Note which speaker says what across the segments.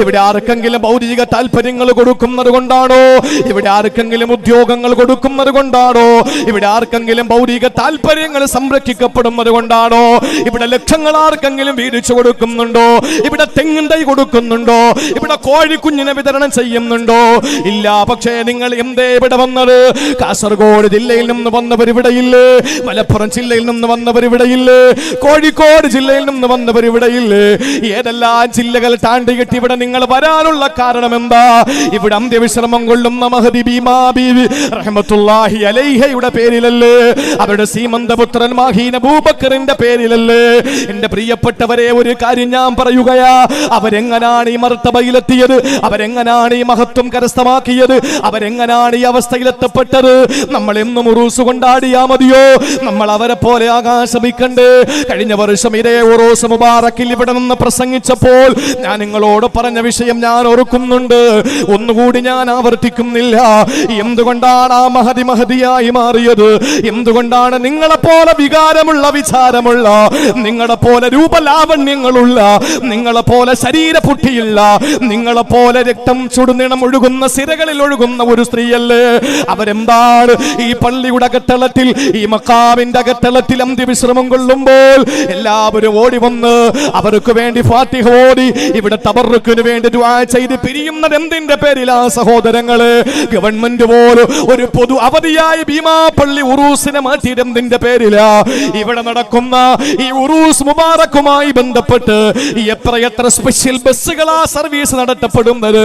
Speaker 1: ഇവിടെ ആർക്കെങ്കിലും ഭൗതിക താല്പര്യങ്ങൾ കൊടുക്കുന്നത് കൊണ്ടാണോ? ഇവിടെ ആർക്കെങ്കിലും ഉദ്യോഗങ്ങൾ കൊടുക്കുന്നത് കൊണ്ടാണോ? ഇവിടെ ആർക്കെങ്കിലും ഭൗതിക താല്പര്യങ്ങൾ സംരക്ഷിക്കപ്പെടുന്നത് കൊണ്ടാണോ? ഇവിടെ ലക്ഷങ്ങൾ ആർക്കെങ്കിലും വീതിച്ചു കൊടുക്കുന്നുണ്ടോ? ഇവിടെ തെങ്ങിൻ തൈ കൊടുക്കുന്നുണ്ടോ? ഇവിടെ കോഴിക്കുഞ്ഞിനെ വിതരണം ചെയ്യുന്നുണ്ടോ? ഇല്ല. പക്ഷേ നിങ്ങൾ എന്തേ ഇവിടെ വന്നത്? കാസർഗോഡ് ജില്ലയിൽ നിന്ന് വന്നവർ ഇവിടെയില്ലേ? മലപ്പുറം ജില്ലയിൽ നിന്ന് വന്നവർ ഇവിടെയില്ലേ? കോഴിക്കോട് ജില്ലയിൽ നിന്ന് വന്നവർ ഇവിടെയില്ലേ? ഏതെല്ലാം ജില്ലകൾ താണ്ടിയിട്ട് ഇവിടെ നിങ്ങൾ വരാനുള്ള കാരണം എന്താ? ഇവിടെ അന്ത്യവിശ്രമം കൊള്ളുന്ന മഹദി ബീമാ ബീവി റഹ്മത്തുള്ളാഹി അലൈഹയുടെ പേരിലല്ലേ? അവരുടെ സീമന്തപുത്രൻ മാഹീൻ അബൂബക്കറിന്റെ പേരിലല്ലേ? എന്റെ പ്രിയപ്പെട്ടവരെ, ഒരു കാര്യം ഞാൻ പറയുകയാ. അവരെങ്ങനാണ് ഈ മർത്തബയിലെത്തിയത്? അവരെങ്ങനാണ് ഈ മഹത്വം കരസ്ഥമാക്കിയത്? അവരെങ്ങനാണ് ഈ അവസ്ഥയിലെത്തപ്പെട്ടത്? നമ്മൾ എന്നും ഉറൂസ് കൊണ്ടാടിയാ മതിയോ? നമ്മൾ അവരെ പോലെ ആകാൻ ശ്രമിക്കണ്ടേ? കഴിഞ്ഞ വർഷം ഇതേ ഉറൂസ് മുബാറക്കിൽ ഇവിടെ നിന്ന് പ്രസംഗിച്ചപ്പോൾ ഞാൻ നിങ്ങളോട് പറഞ്ഞ വിഷയം ഞാൻ ഓർക്കുന്നുണ്ട്. ഒന്നുകൂടി ഞാൻ ആവർത്തിക്കുന്നില്ല. എന്തുകൊണ്ടാണ് ആ മഹദിയായി മാറിയത്? എന്തുകൊണ്ടാണ് നിങ്ങളെ പോലെ വികാരമുള്ള, വിചാരമുള്ള, നിങ്ങളെ പോലെ രൂപലാവണ്യങ്ങളുള്ള, നിങ്ങളെ പോലെ ശരീരപുഷ്ടിയുള്ള, നിങ്ങളെ പോലെ രക്തം ചുടുനിണം ഒഴുകുന്ന, സിരകളിൽ ഒഴുകുന്ന ഒരു സ്ത്രീയല്ലേ? അവരെന്താണ് ഈ പള്ളിയുടെ അകത്തളത്തിൽ, ഈ മഖാമിന്റെ അകത്തളത്തിൽ അന്ത്യവിശ്രമം കൊള്ളുമ്പോൾ എല്ലാവരും ഓടി വന്ന് അവർക്ക് വേണ്ടി ഫാത്തിഹ ഓതി ഇവിടെ തബറുക്കിന് വേണ്ടി ദുആ ചെയ്ത് പിരിയുന്നത് എന്തിന്റെ പേരിലാ സഹോദരങ്ങളെ? ഗവൺമെന്റ് പോലും ഒരു പൊതു അവധിയായി ഭീമാപള്ളി ഉറൂസിനെ മാറ്റിയത് എന്തിന്റെ പേരിലാ? ഇവിടെ നടക്കുന്ന ഈ ഉറൂസ് മുബാറക്കുമായി ബന്ധപ്പെട്ട് എത്ര സ്പെഷ്യൽ ബസ്സുകളാ സർവീസ് നടത്തപ്പെടുന്നത്?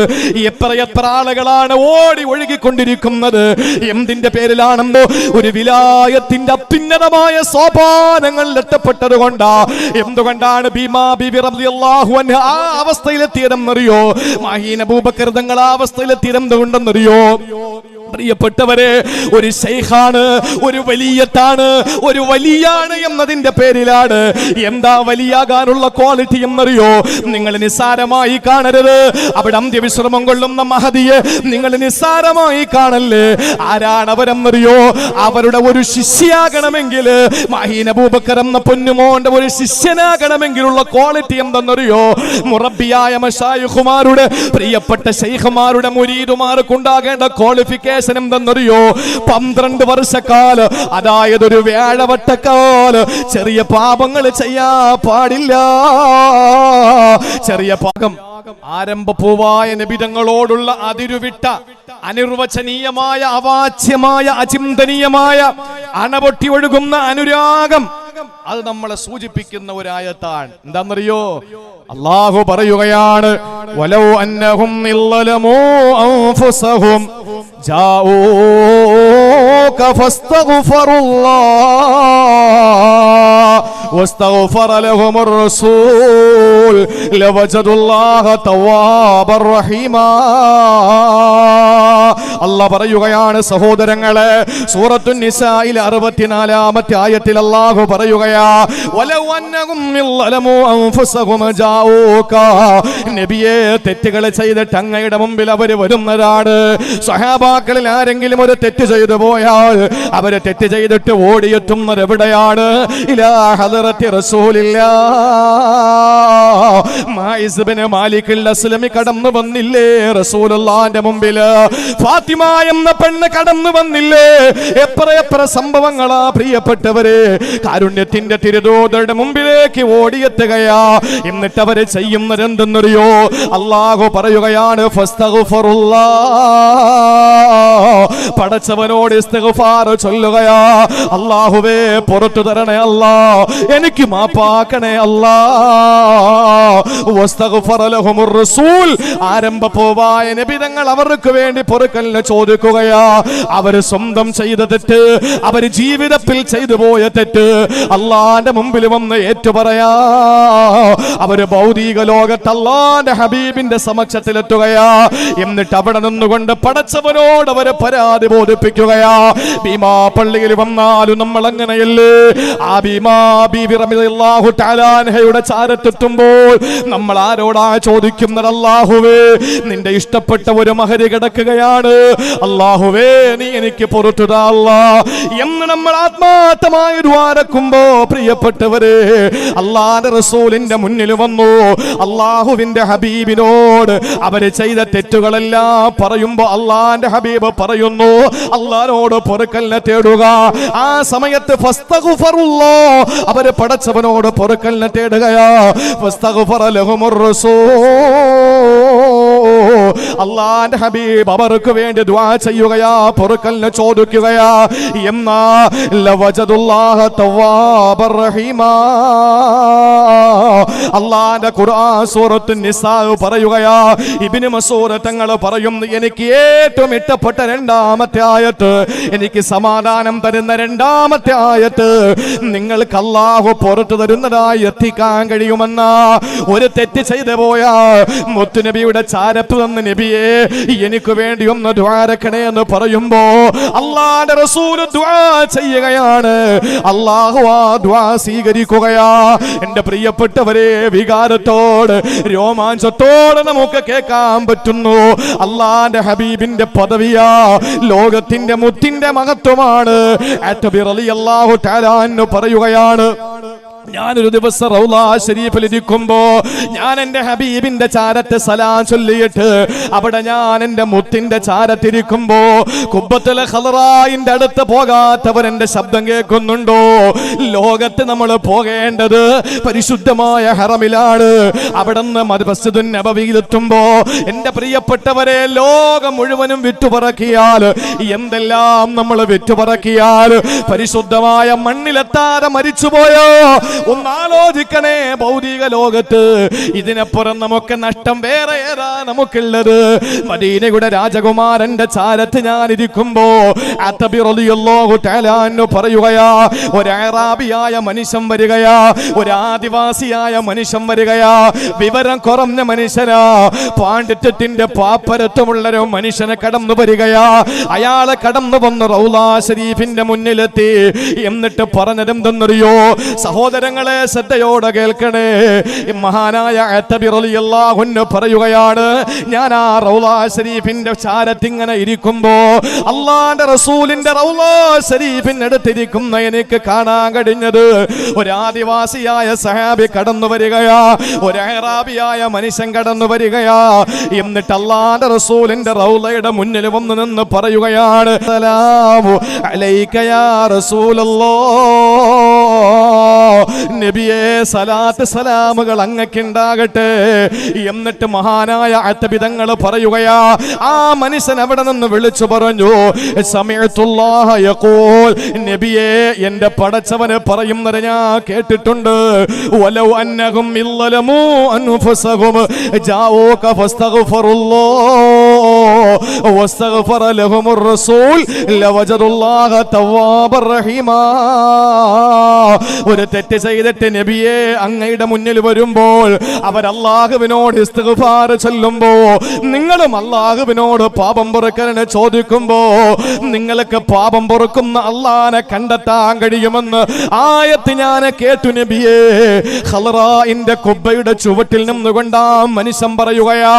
Speaker 1: എത്ര ആളുകളാണ് ഓടി ഒഴുകിക്കൊണ്ടിരിക്കുന്നത്? എന്തിന്റെ പേരിലാണെന്നോ? ഒരു വിലായത്തിന്റെ അത്യുന്നതമായ സോപാനങ്ങൾ എത്തപ്പെട്ടത് കൊണ്ടാ. എന്തുകൊണ്ടാണ് ബീമാ ബീബി റളിയല്ലാഹു അൻഹ ആ അവസ്ഥയിലെത്തിയതെന്നറിയോ? മാഹീൻ അബൂബക്കർ തങ്ങൾ ആ അവസ്ഥയിലെത്തിയതെന്തുകൊണ്ടെന്നറിയോ? പ്രിയപ്പെട്ടവരെ, ഒരു ശൈഖാണ്, ഒരു വലിയത്താണ്, ഒരു വലിയാണ് എന്നതിന്റെ പേരിലാണ്. എന്താ വലിയാകാനുള്ള ക്വാളിറ്റി എന്നറിയോ? നിങ്ങൾ നിസ്സാരമായി കാണരുത്. അവിടെ അന്ത്യവിശ്രമം കൊള്ളുന്ന മഹദിയെ നിങ്ങൾ നിസ്സാരമായി കാണല്ലേ. ആരാണ് അവരെന്നറിയോ? അവരുടെ ഒരു ശിഷ്യയാകണമെങ്കിൽ, മാഹീൻ അബൂബക്കർ എന്ന പൊന്നുമോന്റെ ഒരു ശിഷ്യനാകണമെങ്കിലുള്ള ക്വാളിറ്റി എന്തെന്നറിയോ? മുറബിയായ മശായിഖുമാരുടെ, പ്രിയപ്പെട്ട ശൈഖുമാരുടെ മുരീദുമാർക്കുണ്ടാകേണ്ട ക്വാളിഫിക്കേഷൻ എന്തെന്നറിയോ? 12 വർഷക്കാലം, അതായത് ഒരു വ്യാഴവട്ടക്കാലം ചെറിയ പാപങ്ങൾ ചെയ്യാൻ പാടില്ല. ചെറിയ പാപം ആരംഭപൂവായ നബിതങ്ങളോടുള്ള അതിരുവിട്ട അനിർവചനീയമായ, അവാച്യമായ, അചിന്തനീയമായ, അണപൊട്ടി ഒഴുകുന്ന അനുരാഗം, അത് നമ്മളെ സൂചിപ്പിക്കുന്ന ഒരു ആയത്താണ്. എന്താണെന്നറിയോ? അല്ലാഹു പറയുകയാണ്, വലൗ അന്നഹും ഇല്ലലമൂ അൻഫുസഹും ജാഊക ഫസ്തഗ്ഫിറുല്ലാഹ് വസ്തഗ്ഫറ ലഹുമുർ റസൂൽ ലവജദുല്ലാഹ തവ്വാബർ റഹീമാ. അല്ലാഹ് പറയുകയാണ് സഹോദരങ്ങളെ, സൂറത്തുൻ നിസായിൽ 64-ാമത്തെ ആയത്തിൽ അല്ലാഹു പറയുകയാ, വലൗ അന്നഹും ഇല്ലലമൂ അൻഫുസഹും ജാഊക. നബിയെ, തെറ്റുകൾ ചെയ്തിട്ട് അങ്ങയുടെ മുമ്പിൽ അവർ വരുന്നതാണ്. സ്വഹാബാക്കളിൽ ആരെങ്കിലും ഒരു തെറ്റ് ചെയ്തു പോയാൽ അവര് തെറ്റ് ചെയ്തിട്ട് ഓടിയെത്തുന്നത് എവിടെയാണ്? ഇലാ ഹദറത്തി റസൂലില്ലാഹ്. മായിസ് ബിൻ മാലിക് അസ്ലമി കടന്നു വന്നില്ലേ റസൂലുള്ളാഹിന്റെ മുമ്പിൽ? ഫാത്തിമ എന്ന പെണ്ണ് കടന്നു വന്നില്ലേ? എത്ര സംഭവങ്ങളാ പ്രിയപ്പെട്ടവരെ. കാരുണ്യത്തിന്റെ തിരുദൂതരുടെ മുമ്പിലേക്ക് ഓടിയെത്തുകയാ. എന്നിട്ട് അവര് ചെയ്യുന്നത് എന്തെന്നറിയോ? അല്ലാഹു പറയുകയാണ്, ഫസ്തഗ്ഫിറുല്ലാഹ്. പടച്ചവനോട് ഇസ്തിഗ്ഫാർ ചൊല്ലുകയാ. അല്ലാഹുവേ, പുറത്തു തരണേ അല്ലാ, എനിക്ക് മാപ്പാക്കണേ അല്ലാ. വസ്തഗ്ഫറ ലഹുമുർ റസൂൽ. ആരംഭപൂവായ നബിതങ്ങൾ അവർക്ക് വേണ്ടി പൊറുക്കലിനെ ചോദിക്കുകയാ. അവര് സ്വന്തം ചെയ്ത തെറ്റ്, അവര് ജീവിതത്തിൽ ചെയ്തു പോയ തെറ്റ് അല്ലാഹുവിന്റെ മുമ്പിൽ വന്ന് ഏറ്റുപറയാ. അവര് ഭൗതിക ലോകത്ത് അല്ലാഹുവിന്റെ ഹബീബിന്റെ സമക്ഷത്തിലെത്തുകയാ. എന്നിട്ട് അവിടെ നിന്നുകൊണ്ട് പടച്ചവനോട് അവര് പരാതി ബോധിപ്പിക്കുകയാ. ഭീമാ പള്ളിയിൽ വന്നാലും നമ്മൾ അങ്ങനെയല്ലേ? ആ ഭീമാ ബീവി റളിയല്ലാഹു തആല അൻഹയുടെ ചാരത്തെത്തുമ്പോൾ നമ്മൾ ആരോടാ ചോദിക്കുന്നത്? അല്ലാഹുവേ, നിന്റെ ഇഷ്ടപ്പെട്ട ഒരു മഹരി കിടക്കുകയാണ്, ചെയ്യുകയാണ്, അല്ലാഹുവേ നീ എനിക്ക് പുറത്തു താ അല്ലാഹ് എന്ന് നമ്മൾ ആത്മാർത്ഥമായി ദ്വാരക്കുമ്പോ പ്രിയപ്പെട്ടവരെ, അല്ലാഹുവിന്റെ റസൂലിന്റെ മുന്നിൽ വന്നു അല്ലാഹുവിന്റെ ഹബീബിനോട് അവര് ചെയ്ത തെറ്റുകളെല്ലാം പറയുമ്പോ അല്ലാഹുവിന്റെ ഹബീബ് പറയുന്നു അല്ലാഹുവോട് പൊറുക്കലിനെ തേടുക. ആ സമയത്ത് ഫസ്തഗ്ഫിറുല്ലാഹ് അവര് പടച്ചവനോട് പൊറുക്കലിനെ തേടുകയാ. ഫസ്തഗ്ഫറ ലഹുമുർ റസൂൽ അല്ലാഹുവിന്റെ ഹബീബ് അവർക്ക് വേണ്ടി ദുആ ചെയ്യുകയാ, പൊറുക്കലിനെ ചോദിക്കുകയാ. എന്നാ ലവജദുല്ലാഹ തവ്വാബർ റഹീമാ. അല്ലാഹുവിന്റെ ഖുർആൻ സൂറത്തുൻ നിസാ പറയുകയാ, ഇബ്നു മസ്ഊദ് തങ്ങൾ പറയുന്നു, എനിക്ക് ഏറ്റവും ഇഷ്ടപ്പെട്ട രണ്ടാമത്തെ ആയത്ത്, എനിക്ക് സമാധാനം തരുന്ന രണ്ടാമത്തെ ആയത്ത്, നിങ്ങൾക്ക് അല്ലാഹു പുറത്തു തരുന്നതായി എത്തിക്കാൻ കഴിയുമെന്ന. ഒരു തെറ്റ് ചെയ്തു പോയാ മുത്തുനബിയുടെ ചാരത്ത് നിന്ന് നബിയെ എനിക്ക് വേണ്ടി ഒന്ന് ദുആരക്കണേ എന്ന് പറയുമ്പോ അല്ലാഹുവിന്റെ റസൂൽ ദുആ ചെയ്യുകയാണ്, അല്ലാഹു ആ ദുആ സ്വീകരിക്കുകയാ. എന്റെ പ്രിയപ്പെട്ടവരെ, വികാരത്തോട് രോമാഞ്ചത്തോടെ നമുക്ക് കേൾക്കാൻ പറ്റുന്നു അല്ലാഹുവിന്റെ ഹബീബിന്റെ പദവിയാ, ലോകത്തിന്റെ മുത്തിന്റെ മഹത്വമാണ്. അത്ബി റളിയല്ലാഹു തആല അൻഹു പറയുകയാണ്, ഞാനൊരു ദിവസം റൗളാ ശരീഫിൽ ഇരിക്കുമ്പോ ഞാൻ എന്റെ ഹബീബിന്റെ ചാരത്ത് സലാം ചൊല്ലിയിട്ട് അവിടെ ഞാൻ എന്റെ മുത്തിന്റെ ചാരത്തിരിക്കുമ്പോ കുബ്ബത്തുൽ ഖളറായിന്റെ അടുത്ത് പോകാത്തവർ എന്റെ ശബ്ദം കേൾക്കുന്നുണ്ടോ? ലോകത്ത് നമ്മൾ പോകേണ്ടത് പരിശുദ്ധമായ ഹറമിലാണ്. അവിടെ നിന്ന് മസ്ജിദുൻ നബവിയിലെത്തുമ്പോ എന്റെ പ്രിയപ്പെട്ടവരെ, ലോകം മുഴുവനും വിറ്റുപറക്കിയാൽ, എന്തെല്ലാം നമ്മൾ വിറ്റുപറക്കിയാൽ പരിശുദ്ധമായ മണ്ണിലെത്താതെ മരിച്ചുപോയോ? ഒന്നാലോചിക്കണേ, ഭൗതിക ലോകത്ത് ഇതിനപ്പുറം നമുക്ക് നഷ്ടം വേറെ ഏതാ നമുക്കുള്ളത്? മദീനയുടെ രാജകുമാരന്റെ ചാരത്ത് ഞാൻ ഇരിക്കുമ്പോ അത്ബി റളിയല്ലാഹു തആല അൻഹു പറയുകയാ, ഒരു അറാബിയായ മനുഷ്യൻ വരികയാ, ഒരു ആദിവാസിയായ മനുഷ്യൻ വരികയാ, വിവരം കുറഞ്ഞ മനുഷ്യനാ, പാണ്ഡിത്യത്തിന്റെ പാപ്പരത്വമുള്ളൊരു മനുഷ്യനെ കടന്നു വരികയാ. അയാളെ കടന്നു വന്ന് റൗളാ ശരീഫിന്റെ മുന്നിലെത്തി. എന്നിട്ട് പറഞ്ഞതെന്തെന്നറിയോ? സഹോദരങ്ങളെ ശ്രദ്ധയോടെ കേൾക്കണേ, മഹാനായ അത്ബി റളിയല്ലാഹു അൻഹു പറയുകയാണ്, ഞാൻ ആ റൗളാ ശരീഫിന്റെ ചാരത്തിങ്ങനെ ഇരിക്കുമ്പോ അല്ലാഹുവിന്റെ റസൂലിന്റെ റൗളാ ശരീഫിനടുത്തിരിക്കുന്ന എനിക്ക് കാണാൻ കഴിഞ്ഞത് ഒരു ആദിവാസിയായ സഹാബി കടന്നു വരികയാ, ഒരു അറാബിയായ മനുഷ്യൻ കടന്നു വരികയാ. എന്നിട്ട് അല്ലാഹുവിന്റെ റസൂലിന്റെ റൗളയുടെ മുന്നിൽ വന്ന് നിന്ന് പറയുകയാണ്, സലാമു അലൈക യാ റസൂലല്ലാഹ്, നബിയേ സലാത്ത് സലാമുകൾ അങ്ങക്കുണ്ടാകട്ടെ. എന്നിട്ട് മഹാനായ അത്ബി തങ്ങൾ പറയുകയാ, ആ മനുഷ്യൻ അവിടെ നിന്ന് വിളിച്ചു പറഞ്ഞു, സമയത്തുല്ലാഹ യഖൂൽ, നബിയേ എന്റെ പടച്ചവനെ പറയുന്നത് ഞാൻ കേട്ടിട്ടുണ്ട്, വലൗ അന്നഹും ഇല്ലലമു അൻഫുസഹും ജാഊക ഫസ്തഗ്ഫിറുല്ലാഹ് വസ്തഗ്ഫറ ലഹുമുർ റസൂൽ ലവജദുല്ലാഹ തവ്വാബർ റഹീമാ. ഒരു തെറ്റ് ചെയ്തിട്ട് നബിയെ അങ്ങയുടെ മുന്നിൽ വരുമ്പോൾ അവർ അല്ലാഹുവിനോട് ഇസ്തിഗ്ഫാർ ചൊല്ലുമ്പോ, നിങ്ങളും അല്ലാഹുവിനോട് പാപം പൊറുക്കലിനെ ചോദിക്കുമ്പോ നിങ്ങൾക്ക് പാപം പൊറുക്കുന്ന അല്ലാഹനെ കണ്ടെത്താൻ കഴിയുമെന്ന് ആയത്ത് ഞാൻ കേട്ടു നബിയെ. ഖളറാഇന്റെ കുബ്ബയുടെ ചുവട്ടിൽ നിന്നുകൊണ്ടാ മനുഷ്യൻ പറയുകയാ,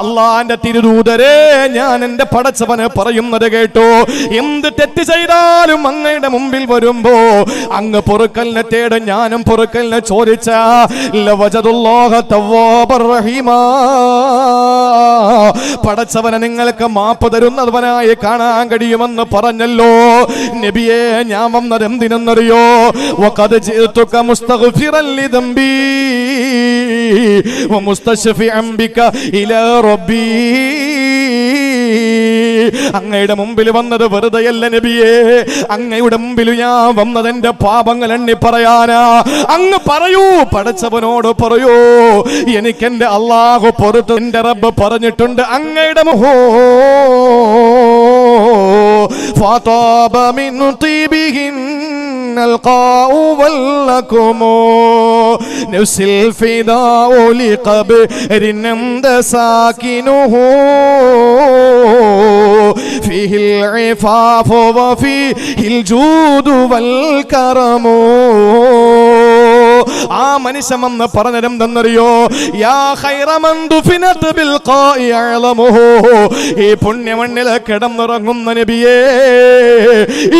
Speaker 1: അല്ലാഹന്റെ തിരുദൂതരെ ഞാൻ എന്റെ പടച്ചവനെ പറയുന്നത് കേട്ടു, എന്ത് തെറ്റ് ചെയ്താലും അങ്ങയുടെ മുമ്പിൽ വരുമ്പോ അങ്ങ് പൊറുക്കലിനെ തേട്, ഞാനും പൊറുക്കലിനെ ചോദിച്ച ലവജദുല്ലാഹ തവ്വാബർ റഹീമാ. പടച്ചവനെ നിങ്ങൾക്ക് മാപ്പ് തരുന്നവനായി കാണാൻ കഴിയുമെന്ന് പറഞ്ഞല്ലോ നബിയെ. ഞാൻ വന്നത് എന്തിനെന്നറിയോ? വഖദ് ജിഅതുക മുസ്തഗ്ഫിറൻ ലിദംബി വമുസ്തശ്ഫിഅൻ ബിക ഇലാ റബ്ബി. അങ്ങയുടെ മുമ്പിൽ വന്നത് വെറുതെയല്ല നബിയേ, അങ്ങയുടെ മുമ്പിൽ ഞാൻ വന്നത് എന്റെ പാപങ്ങൾ എണ്ണി പറയാനാ. അങ്ങ് പറയൂ, പടച്ചവനോട് പറയൂ, എനിക്കെന്റെ അല്ലാഹു പുറത്ത് എന്റെ റബ്ബ് പറഞ്ഞിട്ടുണ്ട് അങ്ങയുടെ മുഹോ ഫതാബ മിൻ തീബിഹിൻ القاء ولكم نفس الفداء لقبر نمد ساكنه فيه العفاف وفيه الجود والكرم ആ മനുഷ്യൻ വന്ന് പറഞ്ഞതെന്തെന്നറിയോ? യാ ഖൈറമൻ ദുഫിനത് ബിൽ ഖാഇ അഅലമുഹു. ഈ പുണ്യമണ്ണിൽ കിടന്നുറങ്ങുന്ന നബിയേ,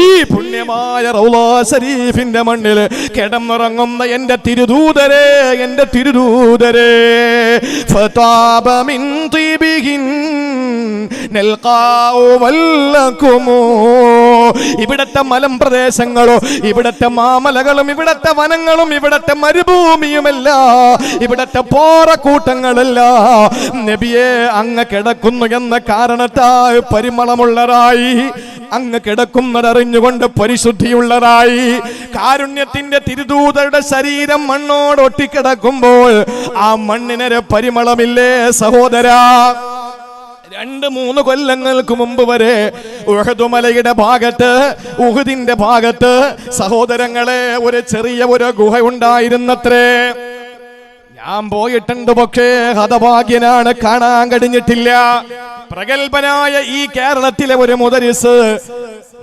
Speaker 1: ഈ പുണ്യമായ റൗളാ ശരീഫിന്റെ മണ്ണിൽ കിടന്നുറങ്ങുന്ന എന്റെ തിരുദൂതരെ, എന്റെ തിരുദൂതരെ, ഫതാബ മിൻ തിബിഹിൻ നൽഖാഉ വല്ലകുമു. ഇവിടത്തെ മലമ്പ്രദേശങ്ങളോ, ഇവിടത്തെ മാമലകളും, ഇവിടത്തെ വനങ്ങളും, ഇവിടത്തെ മരുഭൂമിയുമല്ല, ഇവിടത്തെ പോറക്കൂട്ടങ്ങളല്ല, നബിയെ അങ്ങ് കിടക്കുന്നു എന്ന കാരണത്താൽ പരിമളമുള്ളതായി, അങ്ങ് കിടക്കുന്നതറിഞ്ഞുകൊണ്ട് പരിശുദ്ധിയുള്ളതായി. കാരുണ്യത്തിന്റെ തിരുദൂതരുടെ ശരീരം മണ്ണോട് ഒട്ടിക്കിടക്കുമ്പോൾ ആ മണ്ണിനൊരു പരിമളമില്ലേ സഹോദരാ? 2-3 കൊല്ലങ്ങൾക്ക് മുമ്പ് വരെ ഉഹദ് മലയുടെ ഭാഗത്ത്, ഉഹദിന്റെ ഭാഗത്ത് സഹോദരങ്ങളെ ഒരു ചെറിയ ഒരു ഗുഹ ഉണ്ടായിരുന്നത്രേ. ഞാൻ പോയിട്ടുണ്ട്, പക്ഷേ ഹതഭാഗ്യനാണ്, കാണാൻ കഴിഞ്ഞിട്ടില്ല. പ്രഗത്ഭനായ ഈ കേരളത്തിലെ ഒരു മുദരിസ്,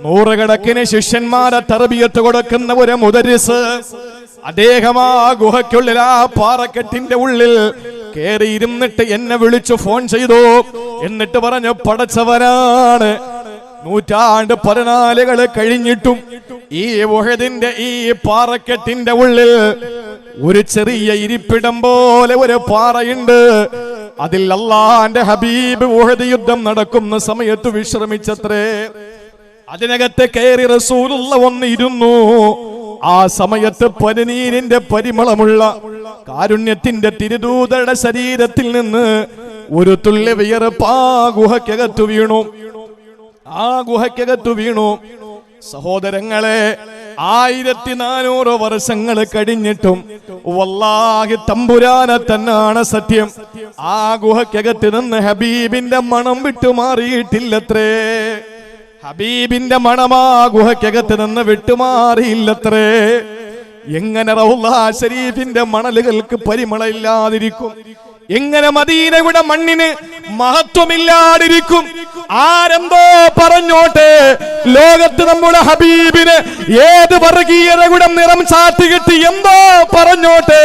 Speaker 1: നൂറുകണക്കിന് ശിഷ്യന്മാരെ തർബിയത്ത് കൊടുക്കുന്ന ഒരു മുദരിസ്, അദ്ദേഹം ആ ഗുഹയ്ക്കുള്ളിൽ, ആ പാറക്കെട്ടിന്റെ ഉള്ളിൽ കേറിയിരുന്നിട്ട് എന്നെ വിളിച്ചു ഫോൺ ചെയ്തു. എന്നിട്ട് പറഞ്ഞു, പടച്ചവനാണ്, 114 കഴിഞ്ഞിട്ടും ഈ ഉഹദിന്റെ ഈ പാറക്കെട്ടിന്റെ ഉള്ളിൽ ഒരു ചെറിയ ഇരിപ്പിടം പോലെ ഒരു പാറയുണ്ട്. അതിൽ അല്ലാഹുവിന്റെ ഹബീബ് ഉഹദ് യുദ്ധം നടക്കുന്ന സമയത്ത് വിശ്രമിച്ചത്രേ. അതിനകത്ത് കയറി റസൂലുള്ള വന്നിരുന്നു. ആ സമയത്ത് പനിനീരിന്റെ പരിമളമുള്ള കാരുണ്യത്തിന്റെ തിരുദൂതരുടെ ശരീരത്തിൽ നിന്ന് ഒരു തുള്ളി വിയർപ്പ് ആ ഗുഹയ്ക്കകത്തു വീണു. ആ ഗുഹയ്ക്കകത്തു വീണു. സഹോദരങ്ങളെ, 1400 വർഷങ്ങൾ കഴിഞ്ഞിട്ടും വല്ലാഹി തമ്പുരാനെ തന്നാണ് സത്യം, ആ ഗുഹയ്ക്കകത്ത് നിന്ന് ഹബീബിന്റെ മണം വിട്ടുമാറിയിട്ടില്ലത്രേ. ഹബീബിന്റെ മണമാ ഗുഹയ്ക്കകത്ത് നിന്ന് വിട്ടുമാറിയില്ലത്രേ. എങ്ങനെ റൗളാ ശരീഫിന്റെ മണലുകൾക്ക് പരിമളമില്ലാതിരിക്കും? എങ്ങനെ മദീനയുടെ മണ്ണിന് മഹത്വമില്ലാതിരിക്കും? ആരെന്തോ പറഞ്ഞോട്ടെ, ലോകത്ത് നമ്മുടെ ഹബീബിന് ഏത് വർഗീയതയുടെ നിറം ചാത്തി കിട്ടി എന്തോ പറഞ്ഞോട്ടെ,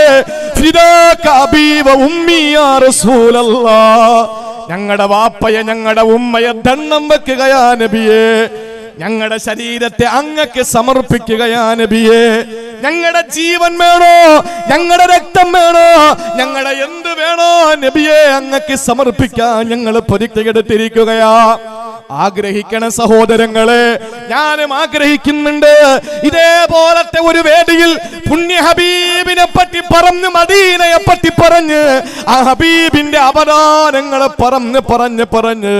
Speaker 1: ഫിദാക അബീ വ ഉമ്മി യാ റസൂലല്ലാഹ്, ഞങ്ങളുടെ വാപ്പയെ, ഞങ്ങളുടെ ഉമ്മയെ ദണ്ണം വെക്കുകയാ നബിയേ, ഞങ്ങളുടെ ശരീരത്തെ അങ്ങക്ക് സമർപ്പിക്കുകയാ നബിയേ, ഞങ്ങളുടെ ജീവൻ വേണോ, ഞങ്ങളുടെ രക്തം വേണോ, ഞങ്ങളുടെ എന്ത് വേണോ നബിയെ അങ്ങക്ക് സമർപ്പിക്കാൻ ഞങ്ങൾ പ്രതിജ്ഞയെടുത്തിരിക്കുകയാ. ആഗ്രഹിക്കണ സഹോദരങ്ങളെ, ഞാനും ആഗ്രഹിക്കുന്നുണ്ട് ഇതേപോലത്തെ ഒരു വേദിയിൽ പുണ്യ ഹബീബിനെ പറ്റി പറഞ്ഞ്, മദീനയെ പറ്റി പറഞ്ഞ്, ആ ഹബീബിന്റെ അവദാനങ്ങളെ പറഞ്ഞ്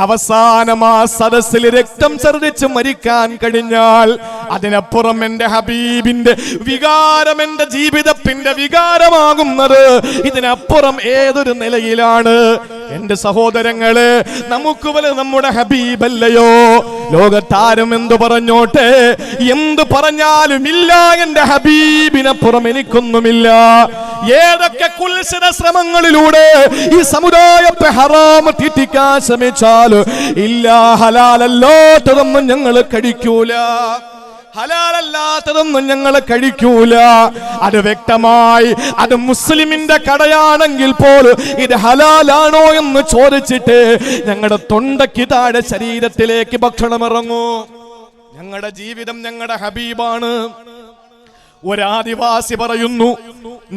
Speaker 1: അവസാനം ആ സദസ്സിൽ രക്തം ഛർദ്ദിച്ച് മരിക്കാൻ കഴിഞ്ഞാൽ അതിനപ്പുറം എന്റെ ഹബീബിന്റെ വികാരം എന്റെ ജീവിതത്തിന്റെ വികാരമാകുന്നത് ഇതിനപ്പുറം ഏതൊരു നിലയിലാണ്? എന്റെ സഹോദരങ്ങളെ, നമുക്ക് വല്ല നമ്മുടെ ഹബീബല്ലയോ? ലോകത്താരും എന്തു പറഞ്ഞോട്ടെ, എന്തു പറഞ്ഞാലും ഇല്ല, എന്റെ ഹബീബിനപ്പുറം എനിക്കൊന്നുമില്ല. ഏതൊക്കെ കുൽസിത ശ്രമങ്ങളിലൂടെ ഈ സമുദായത്തെ ഹറാമ് തീറ്റിക്കാൻ ശ്രമിച്ചാലും ഇല്ല, ഹലാലല്ലാത്തതൊന്നും ഞങ്ങൾ കഴിക്കൂല, ഹലാലല്ലാത്തതൊന്നും ഞങ്ങൾ കഴിക്കൂല. അത് വ്യക്തമായി, അത് മുസ്ലിമിന്റെ കടയാണെങ്കിൽ പോലും ഇത് ഹലാലാണോ എന്ന് ചോദിച്ചിട്ട് ഞങ്ങളുടെ തൊണ്ടയ്ക്ക് താഴെ ശരീരത്തിലേക്ക് ഭക്ഷണം ഇറങ്ങൂ. ഞങ്ങളുടെ ജീവിതം ഞങ്ങളുടെ ഹബീബാണ്. ഒരാദിവാസി പറയുന്നു,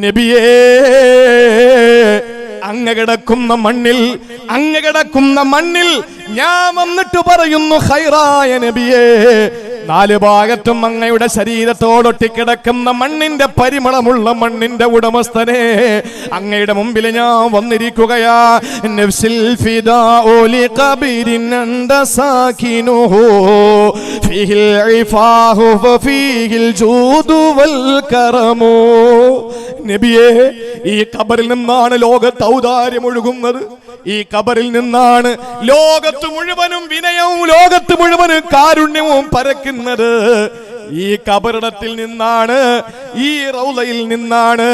Speaker 1: നബിയേ, അങ്ങ് കിടക്കുന്ന മണ്ണിൽ ഞാൻ വന്നിട്ട് പറയുന്നു, ഖൈറായ നബിയേ, 4 ഭാഗത്തും അങ്ങയുടെ ശരീരത്തോടൊട്ടിക്കിടക്കുന്ന മണ്ണിന്റെ പരിമളമുള്ള മണ്ണിന്റെ ഉടമസ്ഥനെ, അങ്ങയുടെ മുമ്പിൽ ഞാൻ വന്നിരിക്കുകയാ. നഫ്സിൽ ഫിദാഉ ലിഖബരിൻ അൻത സാകിനുഹു ഫീഹിൽ ഇഫാഹു വഫീഹിൽ ജൂദു വൽ കറമു. നബിയേ, ഈ ഖബറിൽ നിന്നാണ് ലോകത്ത് ഔദാര്യം ഒഴുകുന്നത്. ഈ ഖബറിൽ നിന്നാണ് ലോകത്ത് മുഴുവനും വിനയവും, ലോകത്ത് മുഴുവനും കാരുണ്യവും പരക്കുന്നത്. ഈ ഖബറിടത്തിൽ നിന്നാണ്, ഈ റൗളയിൽ നിന്നാണ്,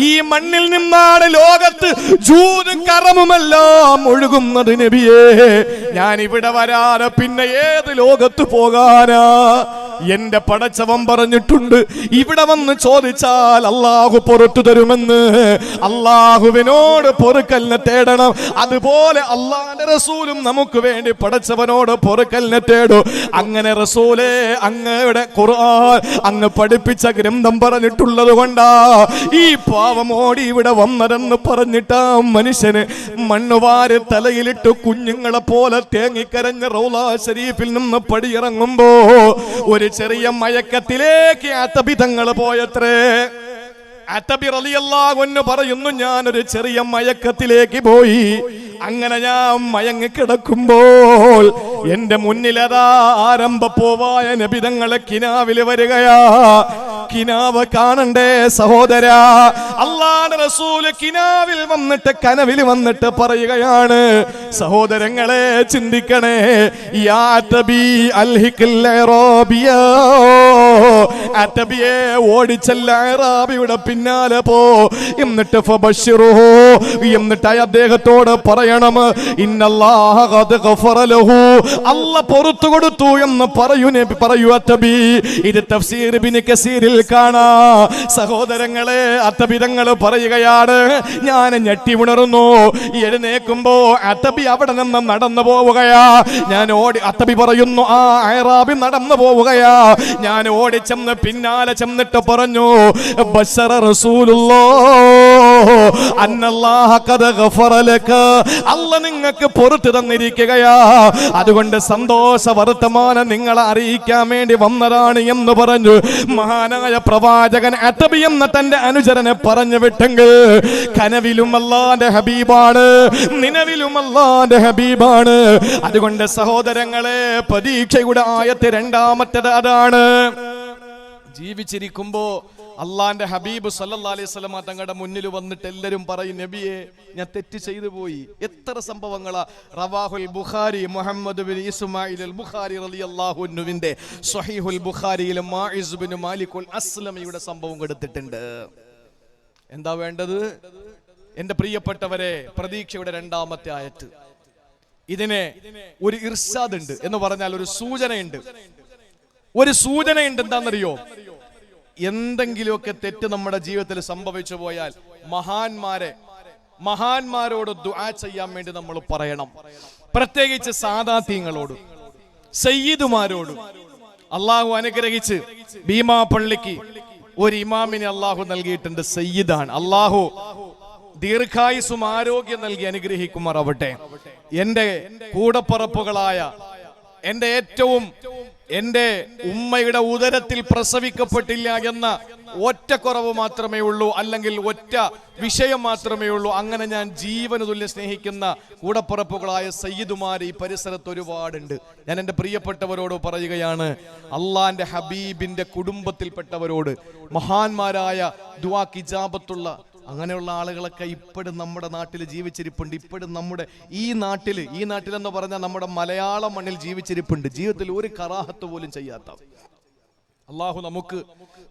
Speaker 1: ഈ മണ്ണിൽ നിന്നാണ് ലോകത്ത് ജൂദും കറമുമെല്ലാം ഒഴുകുന്നത്. നബിയേ, ഞാൻ ഇവിടെ വരാതെ പിന്നെ ഏത് ലോകത്ത് പോകാനാ? എന്റെ പടച്ചവൻ പറഞ്ഞിട്ടുണ്ട്, ഇവിടെ വന്ന് ചോദിച്ചാൽ അള്ളാഹു പുറത്തു തരുമെന്ന്. അള്ളാഹുവിനോട് പൊറുക്കലിനെ തേടണം. അതുപോലെ അള്ളാഹുവിന്റെ റസൂലും നമുക്ക് വേണ്ടി പടച്ചവനോട് പൊറുക്കലിനെ തേടും. അങ്ങനെ റസൂലേ, അങ്ങയുടെ ഖുർആൻ അങ്ങ് പഠിപ്പിച്ച ഗ്രന്ഥം പറഞ്ഞിട്ടുള്ളത് കൊണ്ടാ ഈ പാവമോടി ഇവിടെ വന്നതെന്ന് പറഞ്ഞിട്ടാ മനുഷ്യന് മണ്ണുവാര് തലയിലിട്ട് കുഞ്ഞുങ്ങളെ പോലെ തേങ്ങിക്കരഞ്ഞ് റൗള ശരീഫിൽ നിന്ന് പടിയിറങ്ങുമ്പോ ഒരു ചെറിയ മയക്കത്തിലേക്ക് അത്തബി തങ്ങൾ പോയത്രേ. അത്തബി റളിയല്ലാഹു അൻഹു പറയുന്നു, ഞാനൊരു ചെറിയ മയക്കത്തിലേക്ക് പോയി. അങ്ങനെ ഞാൻ മയങ്ങി കിടക്കുമ്പോൾ എന്റെ മുന്നിലതാ ആരംഭപ്പോവായ നബിതങ്ങളെ കിനാവില് വരികയാ. കിനാവ് കാണണ്ടേ സഹോദരാ? അല്ലാഹുവിന്റെ റസൂല് കിനാവിൽ വന്നിട്ട് കനവിൽ വന്നിട്ട് പറയുകയാണ്, സഹോദരങ്ങളെ ചിന്തിക്കണേ, യാ അത്തബി അൽഹിഖിൽ ഇറാബിയ, അത്തബിയെ ഓടിച്ചല്ല ഇറാബിയുടെ പിന്നാലെ പോ. എന്നിട്ട് ഫബശ്ശിറുഹു, എന്നിട്ട് അദ്ദേഹത്തോട് പറയണം, ഇന്നല്ലാഹ ഖദ് ഗഫറ ലഹു, അല്ലാഹ് പുറത്തു കൊടുത്തു എന്ന് പറയൂ അത്തബി. ഇത് തഫ്സീർ ഇബ്നു കസീറിൽ കാണാ. സഹോദരങ്ങളെ, അത്തബി തങ്ങൾ പറയുകയാണ്, ഞാൻ ഞെട്ടി ഉണർന്നു. എഴുന്നേക്കുമ്പോ അത്തബി അവിടെ നിന്ന് നടന്നു പോവുകയാ. ഞാൻ ഓടി, അത്തബി പറയുന്നു, ആ അയറാബി നടന്നു പോവുകയാ. ഞാൻ ഓടി ചെന്ന് പിന്നാലെ ചെന്നിട്ട് പറഞ്ഞു, ബശറ റസൂലുള്ളാഹ് അന്നല്ലാഹ ഖദ ഗഫറ ലക, അല്ലാഹ് നിങ്ങൾക്ക് പുറത്തു തന്നിരിക്കുകയാ. അതുകൊണ്ട് സന്തോഷ വർത്തമാനം നിങ്ങളെ അറിയിക്കാൻ വേണ്ടി വന്നതാണ് എന്ന് പറഞ്ഞു മഹാനായ പ്രവാചകൻ അത്തബി എന്ന തന്റെ അനുചരനെ പറഞ്ഞു വിട്ടെങ്കിൽ കനവിലും അല്ലാഹുവിന്റെ ഹബീബാണ്, നിലവിലും അല്ലാഹുവിന്റെ ഹബീബാണ്. അതുകൊണ്ട് സഹോദരങ്ങളെ, പ്രതീക്ഷയുടെ ആയത്ത് രണ്ടാമത്തേത് അതാണ്. ജീവിച്ചിരിക്കുമ്പോ അള്ളാന്റെ ഹബീബ് സല്ലല്ലാഹു അലൈഹി വസല്ലം തങ്ങളുടെ മുന്നിൽ വന്നിട്ട് എല്ലാവരും പറയും, നബിയെ ഞാൻ തെറ്റ് ചെയ്തു പോയി. എത്ര സംഭവങ്ങളാ. റവാഹുൽ ബുഖാരി മുഹമ്മദ് ബിൻ ഇസ്മായിൽ അൽ ബുഖാരി റളിയല്ലാഹു അൻഹുവിന്റെ സ്വഹീഹുൽ ബുഖാരിയിൽ മാഇസ് ബിൻ മാലിക്കുൽ അസ്ലമിയുടെ സംഭവം കൊടുത്തിട്ടുണ്ട്. എന്താ വേണ്ടത്? എന്റെ പ്രിയപ്പെട്ടവരെ, പ്രതീക്ഷയുടെ രണ്ടാമത്തെ ആയത്ത്. ഇതിനെ ഒരു ഇർശാദ് ഉണ്ട് എന്ന് പറഞ്ഞാൽ ഒരു സൂചനയുണ്ട്. ഒരു സൂചനയുണ്ട്. എന്താണെന്നറിയോ? എന്തെങ്കിലുമൊക്കെ തെറ്റ് നമ്മുടെ ജീവിതത്തിൽ സംഭവിച്ചു പോയാൽ മഹാന്മാരോട് ദുആ ചെയ്യാൻ വേണ്ടി നമ്മൾ പറയണം. പ്രത്യേകിച്ച് സാദാത്യങ്ങളോട്, സയ്യിദുമാരോട്. അള്ളാഹു അനുഗ്രഹിച്ച് ഭീമാ പള്ളിക്ക് ഒരു ഇമാമിനെ അള്ളാഹു നൽകിയിട്ടുണ്ട്, സയ്യിദാണ്. അള്ളാഹു ദീർഘായുസ്സും ആരോഗ്യം നൽകി അനുഗ്രഹിക്കുമാറാവട്ടെ. എന്റെ കൂടപ്പറപ്പുകളായ, എന്റെ ഉമ്മയുടെ ഉദരത്തിൽ പ്രസവിക്കപ്പെട്ടില്ല എന്ന ഒറ്റ കുറവ് മാത്രമേ ഉള്ളൂ, അല്ലെങ്കിൽ ഒറ്റ വിഷയം മാത്രമേ ഉള്ളൂ. അങ്ങനെ ഞാൻ ജീവന് തുല്യം സ്നേഹിക്കുന്ന കൂടപ്പുറപ്പുകളായ സയ്യിദുമാർ ഈ പരിസരത്ത് ഒരുപാടുണ്ട്. ഞാൻ എൻ്റെ പ്രിയപ്പെട്ടവരോട് പറയുകയാണ്, അള്ളാന്റെ ഹബീബിന്റെ കുടുംബത്തിൽപ്പെട്ടവരോട്, മഹാന്മാരായ ദുആക്ക് ഇജാബത്തുള്ള അങ്ങനെയുള്ള ആളുകളൊക്കെ ഇപ്പോഴും നമ്മുടെ നാട്ടിൽ ജീവിച്ചിരിപ്പുണ്ട്. ഇപ്പോഴും നമ്മുടെ ഈ നാട്ടിലെന്ന് പറഞ്ഞാൽ നമ്മുടെ മലയാള മണ്ണിൽ ജീവിച്ചിരിപ്പുണ്ട്. ജീവിതത്തിൽ ഒരു കറാഹത്ത് പോലും ചെയ്യാത്ത അള്ളാഹു നമുക്ക്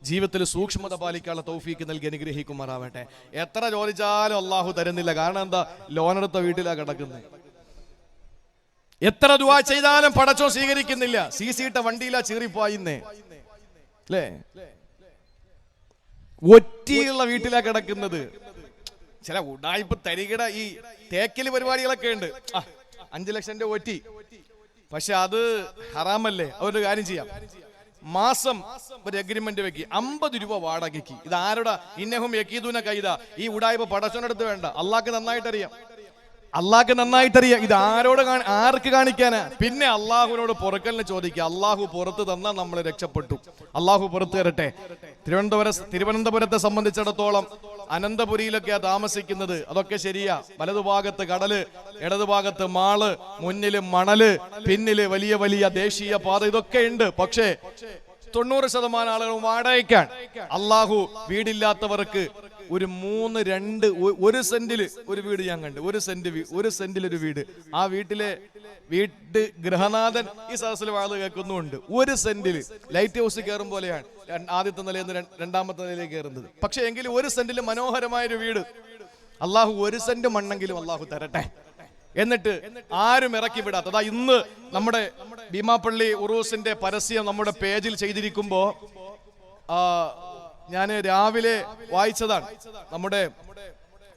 Speaker 1: ജീവിതത്തിൽ സൂക്ഷ്മത പാലിക്കാനുള്ള തൗഫീക്ക് നൽകി അനുഗ്രഹിക്കുമാറാവട്ടെ. എത്ര ചോദിച്ചാലും അള്ളാഹു തരുന്നില്ല. കാരണം എന്താ? ലോണെടുത്ത വീട്ടിലാ കിടക്കുന്നത്. എത്ര ദുആ ചെയ്താലും പടച്ചോൻ സ്വീകരിക്കുന്നില്ല. സീസിയിട്ട വണ്ടിയിലാ ചീറിപ്പോയിന്നേ, അല്ലേ? ഒറ്റിയുള്ള വീട്ടിലാ കിടക്കുന്നത്. ചില ഉടായ്പ തരികിട ഈ തേക്കല് പരിപാടികളൊക്കെ ഉണ്ട്. 5 ലക്ഷം രൂപ ഒറ്റി. പക്ഷെ അത് ഹറാമല്ലേ? അവരുടെ കാര്യം ചെയ്യാം, മാസം ഒരു അഗ്രിമെന്റ് വെക്കി 50 രൂപ വാടകയ്ക്ക്. ഇത് ആരുടെ? ഇന്നഹും യക്കീദൂന കൈദ. ഈ ഉടായ്പ പടച്ചോനടുത്ത് വേണ്ട. അള്ളാഹ്ക്ക് നന്നായിട്ടറിയാം. ഇത് ആർക്ക് കാണിക്കാനാ? പിന്നെ അള്ളാഹുവിനോട് പൊറുക്കലിനെ ചോദിക്കുക. അള്ളാഹു പുറത്ത് തന്നാൽ നമ്മൾ രക്ഷപ്പെട്ടു. അള്ളാഹു പുറത്തു തരട്ടെ. തിരുവനന്തപുരത്തെ സംബന്ധിച്ചിടത്തോളം അനന്തപുരിയിലൊക്കെയാ താമസിക്കുന്നത്. അതൊക്കെ ശരിയാ. വലതുഭാഗത്ത് കടല്, ഇടതുഭാഗത്ത് മാള്, മുന്നില് മണല്, പിന്നില് വലിയ വലിയ ദേശീയ പാത, ഇതൊക്കെ ഉണ്ട്. പക്ഷേ 90% ആളുകളും വാടകയ്ക്കാണ്. അള്ളാഹു വീടില്ലാത്തവർക്ക് ഒരു 1 സെന്റില് ഒരു വീട് ഞാൻ കണ്ടു. 1 സെന്റിൽ ഒരു വീട്. ആ വീട്ട് ഗൃഹനാഥൻ ഈ സദസ്സിൽ വാഴ കേൾക്കുന്നുണ്ട്. 1 സെന്റില് ലൈറ്റ് ഹൗസ് കയറും പോലെയാണ് ആദ്യത്തെ നിലയിൽ നിന്ന് രണ്ടാമത്തെ നിലയിലേക്ക് കയറുന്നത്. പക്ഷെ എങ്കിലും 1 സെന്റില് മനോഹരമായൊരു വീട്. അള്ളാഹു 1 സെന്റ് മണ്ണെങ്കിലും അള്ളാഹു തരട്ടെ. എന്നിട്ട് ആരും ഇറക്കി വിടാത്ത. അതാ ഇന്ന് നമ്മുടെ ഭീമാപ്പള്ളി ഉറൂസിന്റെ പരസ്യം നമ്മുടെ പേജിൽ ചെയ്തിരിക്കുമ്പോ ഞാൻ രാവിലെ വായിച്ചതാണ്. നമ്മുടെ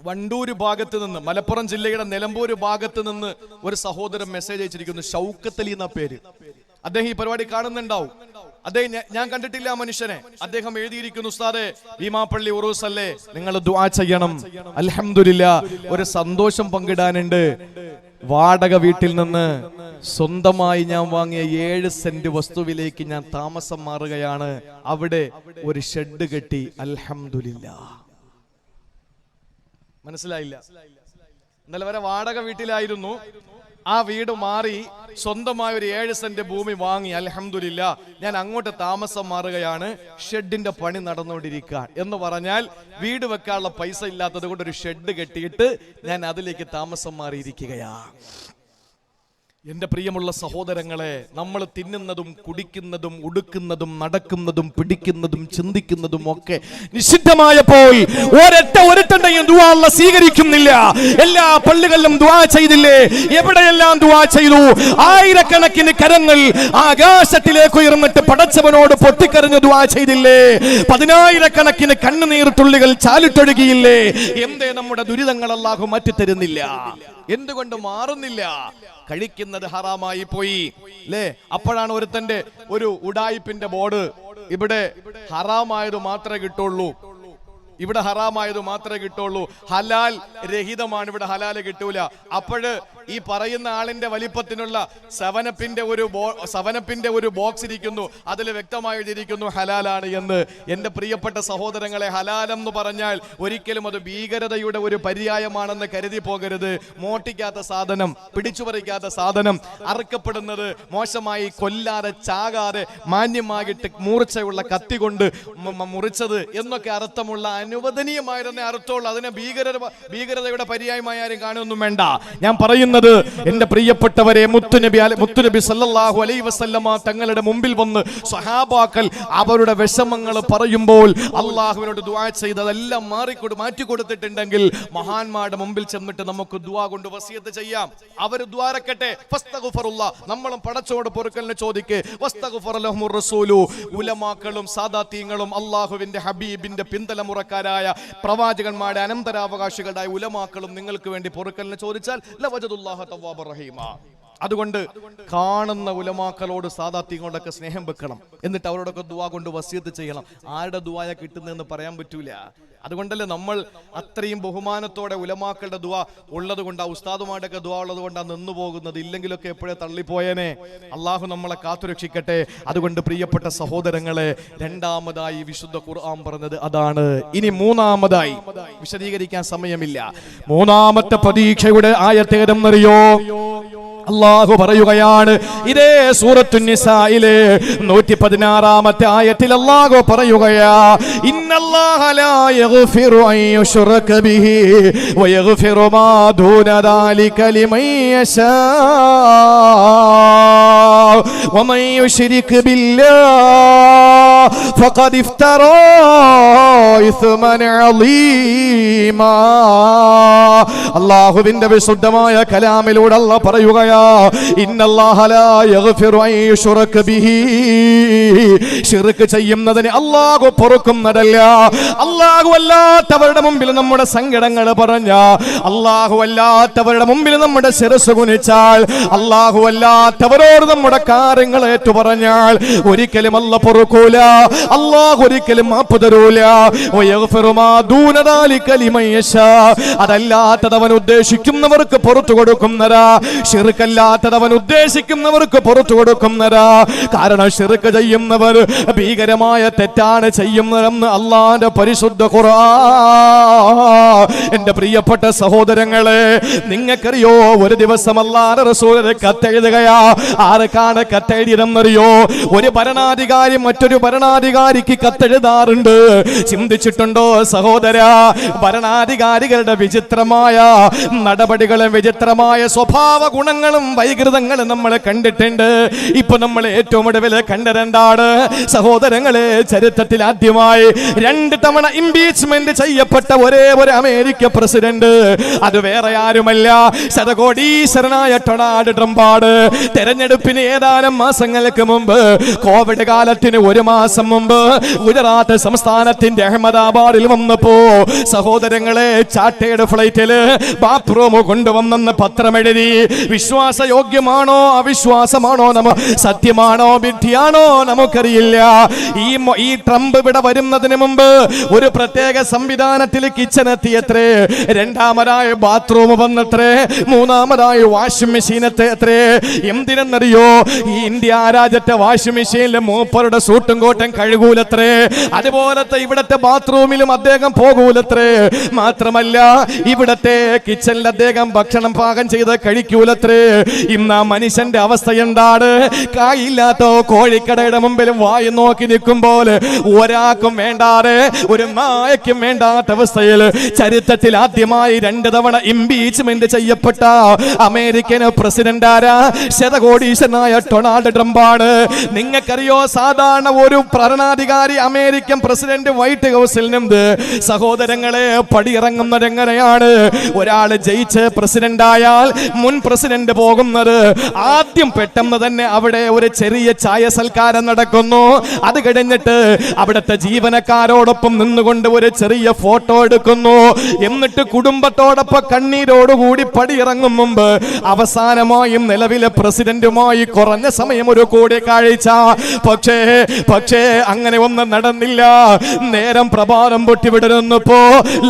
Speaker 1: വണ്ടൂര് ഭാഗത്ത് നിന്ന്, മലപ്പുറം ജില്ലയുടെ നിലമ്പൂര് ഭാഗത്ത് നിന്ന് ഒരു സഹോദരൻ മെസ്സേജ് അയച്ചിരിക്കുന്നു. ഷൗക്കത്ത് അലി എന്ന പേര്. അദ്ദേഹം ഈ പരിപാടി കാണുന്നുണ്ടാവും. അദ്ദേഹം, ഞാൻ കണ്ടിട്ടില്ല ആ മനുഷ്യനെ. അദ്ദേഹം എഴുതിയിരിക്കുന്നു, ഉസ്താദേ ഭീമാപ്പള്ളി ഉറൂസ് അല്ലേ, നിങ്ങൾ ദുആ ചെയ്യണം. അൽഹംദുലില്ലാ, ഒരു സന്തോഷം പങ്കിടാനുണ്ട്. വാടക വീട്ടിൽ നിന്ന് സ്വന്തമായി ഞാൻ വാങ്ങിയ 7 സെന്റ് വസ്തുവിലേക്ക് ഞാൻ താമസം മാറുകയാണ്. അവിടെ ഒരു ഷെഡ് കെട്ടി. അൽഹംദുലില്ലാ. മനസ്സിലായില്ല? ഇന്നലെ വരെ വാടക വീട്ടിലായിരുന്നു. ആ വീട് മാറി സ്വന്തമായ ഒരു 7 സെന്റ് ഭൂമി വാങ്ങി. അൽഹംദുലില്ലാ, ഞാൻ അങ്ങോട്ട് താമസം മാറുകയാണ്. ഷെഡിന്റെ പണി നടന്നുകൊണ്ടിരിക്കുക എന്ന് പറഞ്ഞാൽ വീട് വെക്കാനുള്ള പൈസ ഇല്ലാത്തത് കൊണ്ട് ഒരു ഷെഡ് കെട്ടിയിട്ട് ഞാൻ അതിലേക്ക് താമസം മാറിയിരിക്കുകയാണ്. എന്റെ പ്രിയമുള്ള സഹോദരങ്ങളെ, നമ്മൾ തിന്നുന്നതും കുടിക്കുന്നതും ഉടുക്കുന്നതും നടക്കുന്നതും പിടിക്കുന്നതും ചിന്തിക്കുന്നതും ഒക്കെ നിഷിദ്ധമായപ്പോൾ ഒരൊറ്റയും ദുആ അല്ലാഹു സ്വീകരിക്കുന്നില്ല. എല്ലാ പള്ളികളിലും ദുആ ചെയ്തില്ലേ? എവിടെയെല്ലാം ദുആ ചെയ്തു? ആയിരക്കണക്കിന് കരങ്ങൾ ആകാശത്തിലേക്ക് ഉയർന്നിട്ട് പടച്ചവനോട് പൊട്ടിക്കരഞ്ഞു ദുആ ചെയ്തില്ലേ? 10,000കണക്കിന് കണ്ണുനീർ തുള്ളികൾ ചാലിട്ടൊഴുകിയില്ലേ? എന്തേ നമ്മുടെ ദുരിതങ്ങൾ അല്ലാഹു മാറ്റി തരുന്നില്ല? എന്തുകൊണ്ട് മാറുന്നില്ല? കഴിക്കുന്നത് ഹറാമായി പോയി അല്ലേ? അപ്പോഴാണ് ഒരുത്തന്റെ ഒരു ഉഡായിപ്പിന്റെ ബോർഡ്, ഇവിടെ ഹറാമായത് മാത്രമേ കിട്ടുള്ളൂ, ഇവിടെ ഹറാമായത് മാത്രമേ കിട്ടുള്ളൂ, ഹലാൽ രഹിതമാണ്, ഇവിടെ ഹലാല് കിട്ടൂല. അപ്പോഴ് ഈ പറയുന്ന ആളിന്റെ വലിപ്പത്തിനുള്ള സവനപ്പിന്റെ ഒരു ബോക്സ് ഇരിക്കുന്നു. അതിൽ വ്യക്തമായി എഴുതിയിരിക്കുന്നു ഹലാലാണ് എന്ന്. എന്റെ പ്രിയപ്പെട്ട സഹോദരങ്ങളെ, ഹലാലെന്ന് പറഞ്ഞാൽ ഒരിക്കലും അത് ഭീകരതയുടെ ഒരു പര്യായമാണെന്ന് കരുതി പോകരുത്. മോട്ടിക്കാത്ത സാധനം, പിടിച്ചുപറിക്കാത്ത സാധനം, അറുക്കപ്പെടുന്നത് മോശമായി കൊല്ലാതെ ചാകാതെ മാന്യമായിട്ട് മൂർച്ചയുള്ള കത്തി കൊണ്ട് മുറിച്ചത് എന്നൊക്കെ അർത്ഥമുള്ള അനുവദനീയമായിരുന്ന അർത്ഥമുള്ള അതിനെ ഭീകരതയുടെ പര്യായമായി ആരും കാണുമൊന്നും വേണ്ട. ഞാൻ പറയുന്നത്, എന്റെ പ്രിയപ്പെട്ടവരെ, മുത്തുനബി സല്ലല്ലാഹു അലൈഹി വസല്ലമ തങ്ങളുടെ മുമ്പിൽ വന്ന് സ്വഹാബാക്കൾ അവരുടെ വിഷമങ്ങൾ പറയുമ്പോൾ അള്ളാഹുവിനോട് ദുആ ചെയ്ത് അതെല്ലാം മാറ്റിക്കൊടുത്തിട്ടുണ്ടെങ്കിൽ മഹാന്മാരുടെ മുമ്പിൽ ചെന്നിട്ട് നമുക്ക് ദുആ കൊണ്ട് വസിയത്ത് ചെയ്യാം. അവർ ദ്വാരക്കട്ടെ. ഫസ്തഗ്ഫിറുല്ലാ, നമ്മളും പടച്ചോട് പൊറുക്കലിനെ ചോദിക്ക്. വസ്തഗ്ഫറ ലഹുർ റസൂലു, ഉലമാക്കളും സാദാത്യങ്ങളും അള്ളാഹുവിന്റെ ഹബീബിന്റെ പിന്തലമുറക്കാരായ പ്രവാചകന്മാരുടെ അനന്തരാവകാശികളായ ഉലമാക്കളും നിങ്ങൾക്ക് വേണ്ടി പൊറുക്കലിനെ ചോദിച്ചാൽ ലവജദുല്ലാഹ തവ്വാബർ റഹീമ. അതുകൊണ്ട് കാണുന്ന ഉലമാക്കളോട് സാദാത്യങ്ങളോടൊക്കെ സ്നേഹം വെക്കണം. എന്നിട്ട് അവരോടൊക്കെ ദുആ കൊണ്ട് വസിയത്ത് ചെയ്യണം. ആരുടെ ദുആയ കിട്ടുന്നതെന്ന് പറയാൻ പറ്റൂല. അതുകൊണ്ടല്ലേ നമ്മൾ അത്രയും ബഹുമാനത്തോടെ ഉലമാക്കളുടെ ദുആ ഉള്ളത് കൊണ്ട്, ആ ഉസ്താദുമാരുടെയൊക്കെ ദുആ ഉള്ളത് കൊണ്ടാണ് നിന്നു പോകുന്നത്. ഇല്ലെങ്കിലൊക്കെ എപ്പോഴേ തള്ളിപ്പോയേനെ. അള്ളാഹു നമ്മളെ കാത്തുരക്ഷിക്കട്ടെ. അതുകൊണ്ട് പ്രിയപ്പെട്ട സഹോദരങ്ങളെ, രണ്ടാമതായി വിശുദ്ധ ഖുർആൻ പറഞ്ഞത് അതാണ്. ഇനി മൂന്നാമതായി വിശദീകരിക്കാൻ സമയമില്ല. മൂന്നാമത്തെ പ്രതീക്ഷയുടെ ആയത്തേതെന്നറിയോ? അല്ലാഹു പറയുകയാണ്, ഇതേ സൂറത്തുൻ നിസായിലെ 116-ാമത്തെ ആയത്തിൽ അല്ലാഹു പറയുകയാ, ഇന്നല്ലാഹ ലാ യഗ്ഫിറു അൻ യുശ്റക ബിഹി വയഗ്ഫിറു മാ ദൂന ദാലിക ലിമൻ യശാ വമൻ യുശ്രിക് ബില്ലാഹ് ഫഖദ് ഇഫ്തറാ ഇസ്മൻ അളീമാ. അല്ലാഹുവിന്റെ വിശുദ്ധമായ കലാമിലൂടെ അല്ലാഹു പറയുകയാ, ഇന്നല്ലാഹ ലാ യഗ്ഫിറു അൻ യുശ്റക ബിഹി, ശിർക്ക് ചെയ്യുന്നതിനെ അല്ലാഹു പൊറുക്കുന്നതല്ല. അല്ലാഹു അല്ലാത്തവരുടെ മുമ്പിൽ നമ്മുടെ സങ്കടങ്ങൾ പറഞ്ഞ, അല്ലാഹു അല്ലാത്തവരുടെ മുമ്പിൽ നമ്മുടെ ശിരസ് കുനിച്ചാൽ, അല്ലാഹു അല്ലാത്തവരോട് നമ്മുടെ കാര്യങ്ങൾ ഏറ്റു പറഞ്ഞാൽ ഒരിക്കലും അല്ലാഹു പൊറുക്കൂല. അല്ലാഹു ഒരിക്കലും മാപ്പ് തരൂല. വയഗ്ഫിറു മാ ദൂന ദാലിക ലിമൻ യശാ, അതല്ലാത്തത് അവൻ ഉദ്ദേശിക്കുന്നവർക്ക് പുറത്തു കൊടുക്കുന്നതാ. ശിർക്കല്ലാത്തത് അവൻ ഉദ്ദേശിക്കുന്നവർക്ക് പുറത്തു കൊടുക്കുന്നതാ. കാരണം ശിർക്ക് ചെയ്യുന്നവർ ഭീകരമായ തെറ്റാണ് ചെയ്യുന്നതെന്ന് അല്ലാഹുവിന്റെ പരിശുദ്ധ ഖുർആൻ. എന്റെ പ്രിയപ്പെട്ട സഹോദരങ്ങളെ, നിങ്ങൾക്കറിയോ, ഒരു ദിവസം അല്ലാഹുവിന്റെ റസൂലിന് കത്തെഴുതുകയാ. ആർക്കാണ് കത്തെഴുതിയതെന്നറിയോ? ഒരു ഭരണാധികാരി മറ്റൊരു ഭരണാധികാരിക്ക് കത്തെഴുതാറുണ്ട്. ചിന്തിച്ചിട്ടുണ്ടോ സഹോദര? ഭരണാധികാരികളുടെ വിചിത്രമായ വിചിത്രമായ നടപടികളും വിചിത്രമായ സ്വഭാവ ഗുണങ്ങളും വൈകൃതങ്ങളും നമ്മൾ കണ്ടിട്ടുണ്ട്. ഇപ്പൊ നമ്മൾ ഏറ്റവും ഒടുവിൽ കണ്ടതെന്താണ് സഹോദരങ്ങളെ? ചരിത്രത്തിൽ ആദ്യമായി 2 തവണ ഇംപീച്ച്മെന്റ് ചെയ്യപ്പെട്ട ഒരേ ഒരു അമേരിക്ക പ്രസിഡന്റ്, അത് വേറെ ആരുമല്ല, ശതകോടീശ്വരനായ ഡൊണാൾഡ് ട്രംപാണ്. തെരഞ്ഞെടുപ്പിന് ഏതാനും മാസങ്ങൾക്ക് മുമ്പ്, കോവിഡ് കാലത്തിന് 1 മാസം മുമ്പ് ഗുജറാത്ത് സംസ്ഥാനത്തിന്റെ അഹമ്മദാബാദിൽ വന്നപ്പോ സഹോദരങ്ങളെ ചാർട്ടേഡ് ഫ്ലൈറ്റില് ബാത്റൂം കൊണ്ടുവന്നെന്ന് പത്രമെഴുതി. വിശ്വാസയോഗ്യമാണോ അവിശ്വാസമാണോ, സത്യമാണോ വിഡ്ഢിയാണോ നമുക്കറിയില്ല. ഈ ട്രംപ് ഇവിടെ വരുന്നതിന് മുമ്പ് ഒരു പ്രത്യേക സംവിധാനത്തിൽ കിച്ചൺ എത്തിയത്രേ, 2ാമതായി ബാത്റൂം വന്നത്രേ, 3ാമതായി വാഷിംഗ് മെഷീൻ എത്തിയത്രേ. എന്തിനെന്നറിയോ? ഈ ഇന്ത്യ രാജ്യത്തെ വാഷിംഗ് മെഷീനിലെ മൂപ്പരുടെ സൂട്ടും കോട്ടും കഴുകൂലത്രേ, അതുപോലത്തെ ഇവിടത്തെ ബാത്റൂമിലും അദ്ദേഹം പോകൂലത്രേ. മാത്രമല്ല ഇവിടത്തെ കിച്ചണിൽ അദ്ദേഹം ഭക്ഷണം പാകം ചെയ്ത് കഴിക്കൂലത്രേ. ഇന്ന് ആ മനുഷ്യന്റെ അവസ്ഥ എന്താണ്? കായില്ലാത്ത കോഴിക്കടയുടെ മുമ്പിലും വായി നോക്കി നിൽക്കുമ്പോൾ ഒരാൾക്കും വേണ്ടാതെ, ഒരു നായക്കും വേണ്ടാത്ത അവസ്ഥയിൽ ചരിത്രത്തിൽ ആദ്യമായി 2 തവണ ഇംപീച്ച്മെന്റ് ചെയ്യപ്പെട്ട അമേരിക്കൻ പ്രസിഡന്റ് ആരാ? ശതകോടീശ്വരനായ ഡൊണാൾഡ് ട്രംപാണ്. നിങ്ങൾക്കറിയോ, സാധാരണ ഒരു ഭരണാധികാരി അമേരിക്കൻ പ്രസിഡന്റ് വൈറ്റ് ഹൗസിൽ നിന്ന് സഹോദരങ്ങളെ പടിയിറങ്ങുന്നത് എങ്ങനെയാണ്? ഒരാൾ ജയിച്ച് പ്രസിഡന്റ് ആയാൽ മുൻ പ്രസിഡന്റ് പോകുന്നത് ആദ്യം പെട്ടെന്ന് തന്നെ അവിടെ ഒരു ചെറിയ ചായ സൽക്കാരം നടക്കുന്നു. അത് കഴിഞ്ഞിട്ട് അവിടുത്തെ ജീവനക്കാരോടൊപ്പം നിന്നുകൊണ്ട് ഒരു ചെറിയ ഫോട്ടോ എടുക്കുന്നു. എന്നിട്ട് കുടുംബത്തോടൊപ്പം കണ്ണീരോടുകൂടി പടിയിറങ്ങും മുമ്പ് അവസാനമായും നിലവിലെ പ്രസിഡന്റുമായി കുറഞ്ഞ സമയം ഒരു കൂടിക്കാഴ്ച. പക്ഷേ അങ്ങനെ ഒന്നും നടന്നില്ല. നേരം പ്രഭാതം പൊട്ടിവിടരുന്നപ്പോ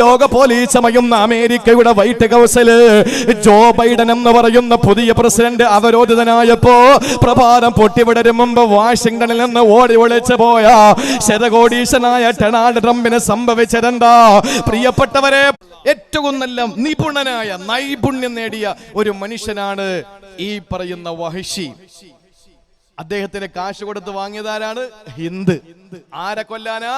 Speaker 1: ലോക പോലീസ് ചമയുന്ന അമേരിക്കയുടെ വൈറ്റ് ഹൗസില് ജോ ബൈഡൻ എന്ന് പറയുന്ന പുതിയ പ്രസിഡന്റ് അവരോധിതനായപ്പോ പ്രഭാതം പൊട്ടിവിടരും മുമ്പ് വാഷിംഗ്ടണിൽ നിന്ന് ഓടി ഒളിച്ചു പോയ ശതകോടീശ്വരനായ ഡൊണാൾഡ് ട്രംപിന് സംഭവിച്ചതെന്താ? പ്രിയപ്പെട്ടവരെ, ഏറ്റവും നല്ല നിപുണനായ നൈപുണ്യം നേടിയ ഒരു മനുഷ്യനാണ് ഈ പറയുന്ന വഹിഷി. അദ്ദേഹത്തിന് കാശ് കൊടുത്ത് വാങ്ങിയതാരാണ്? ഹിന്ദ്. ആരെ കൊല്ലാനാ?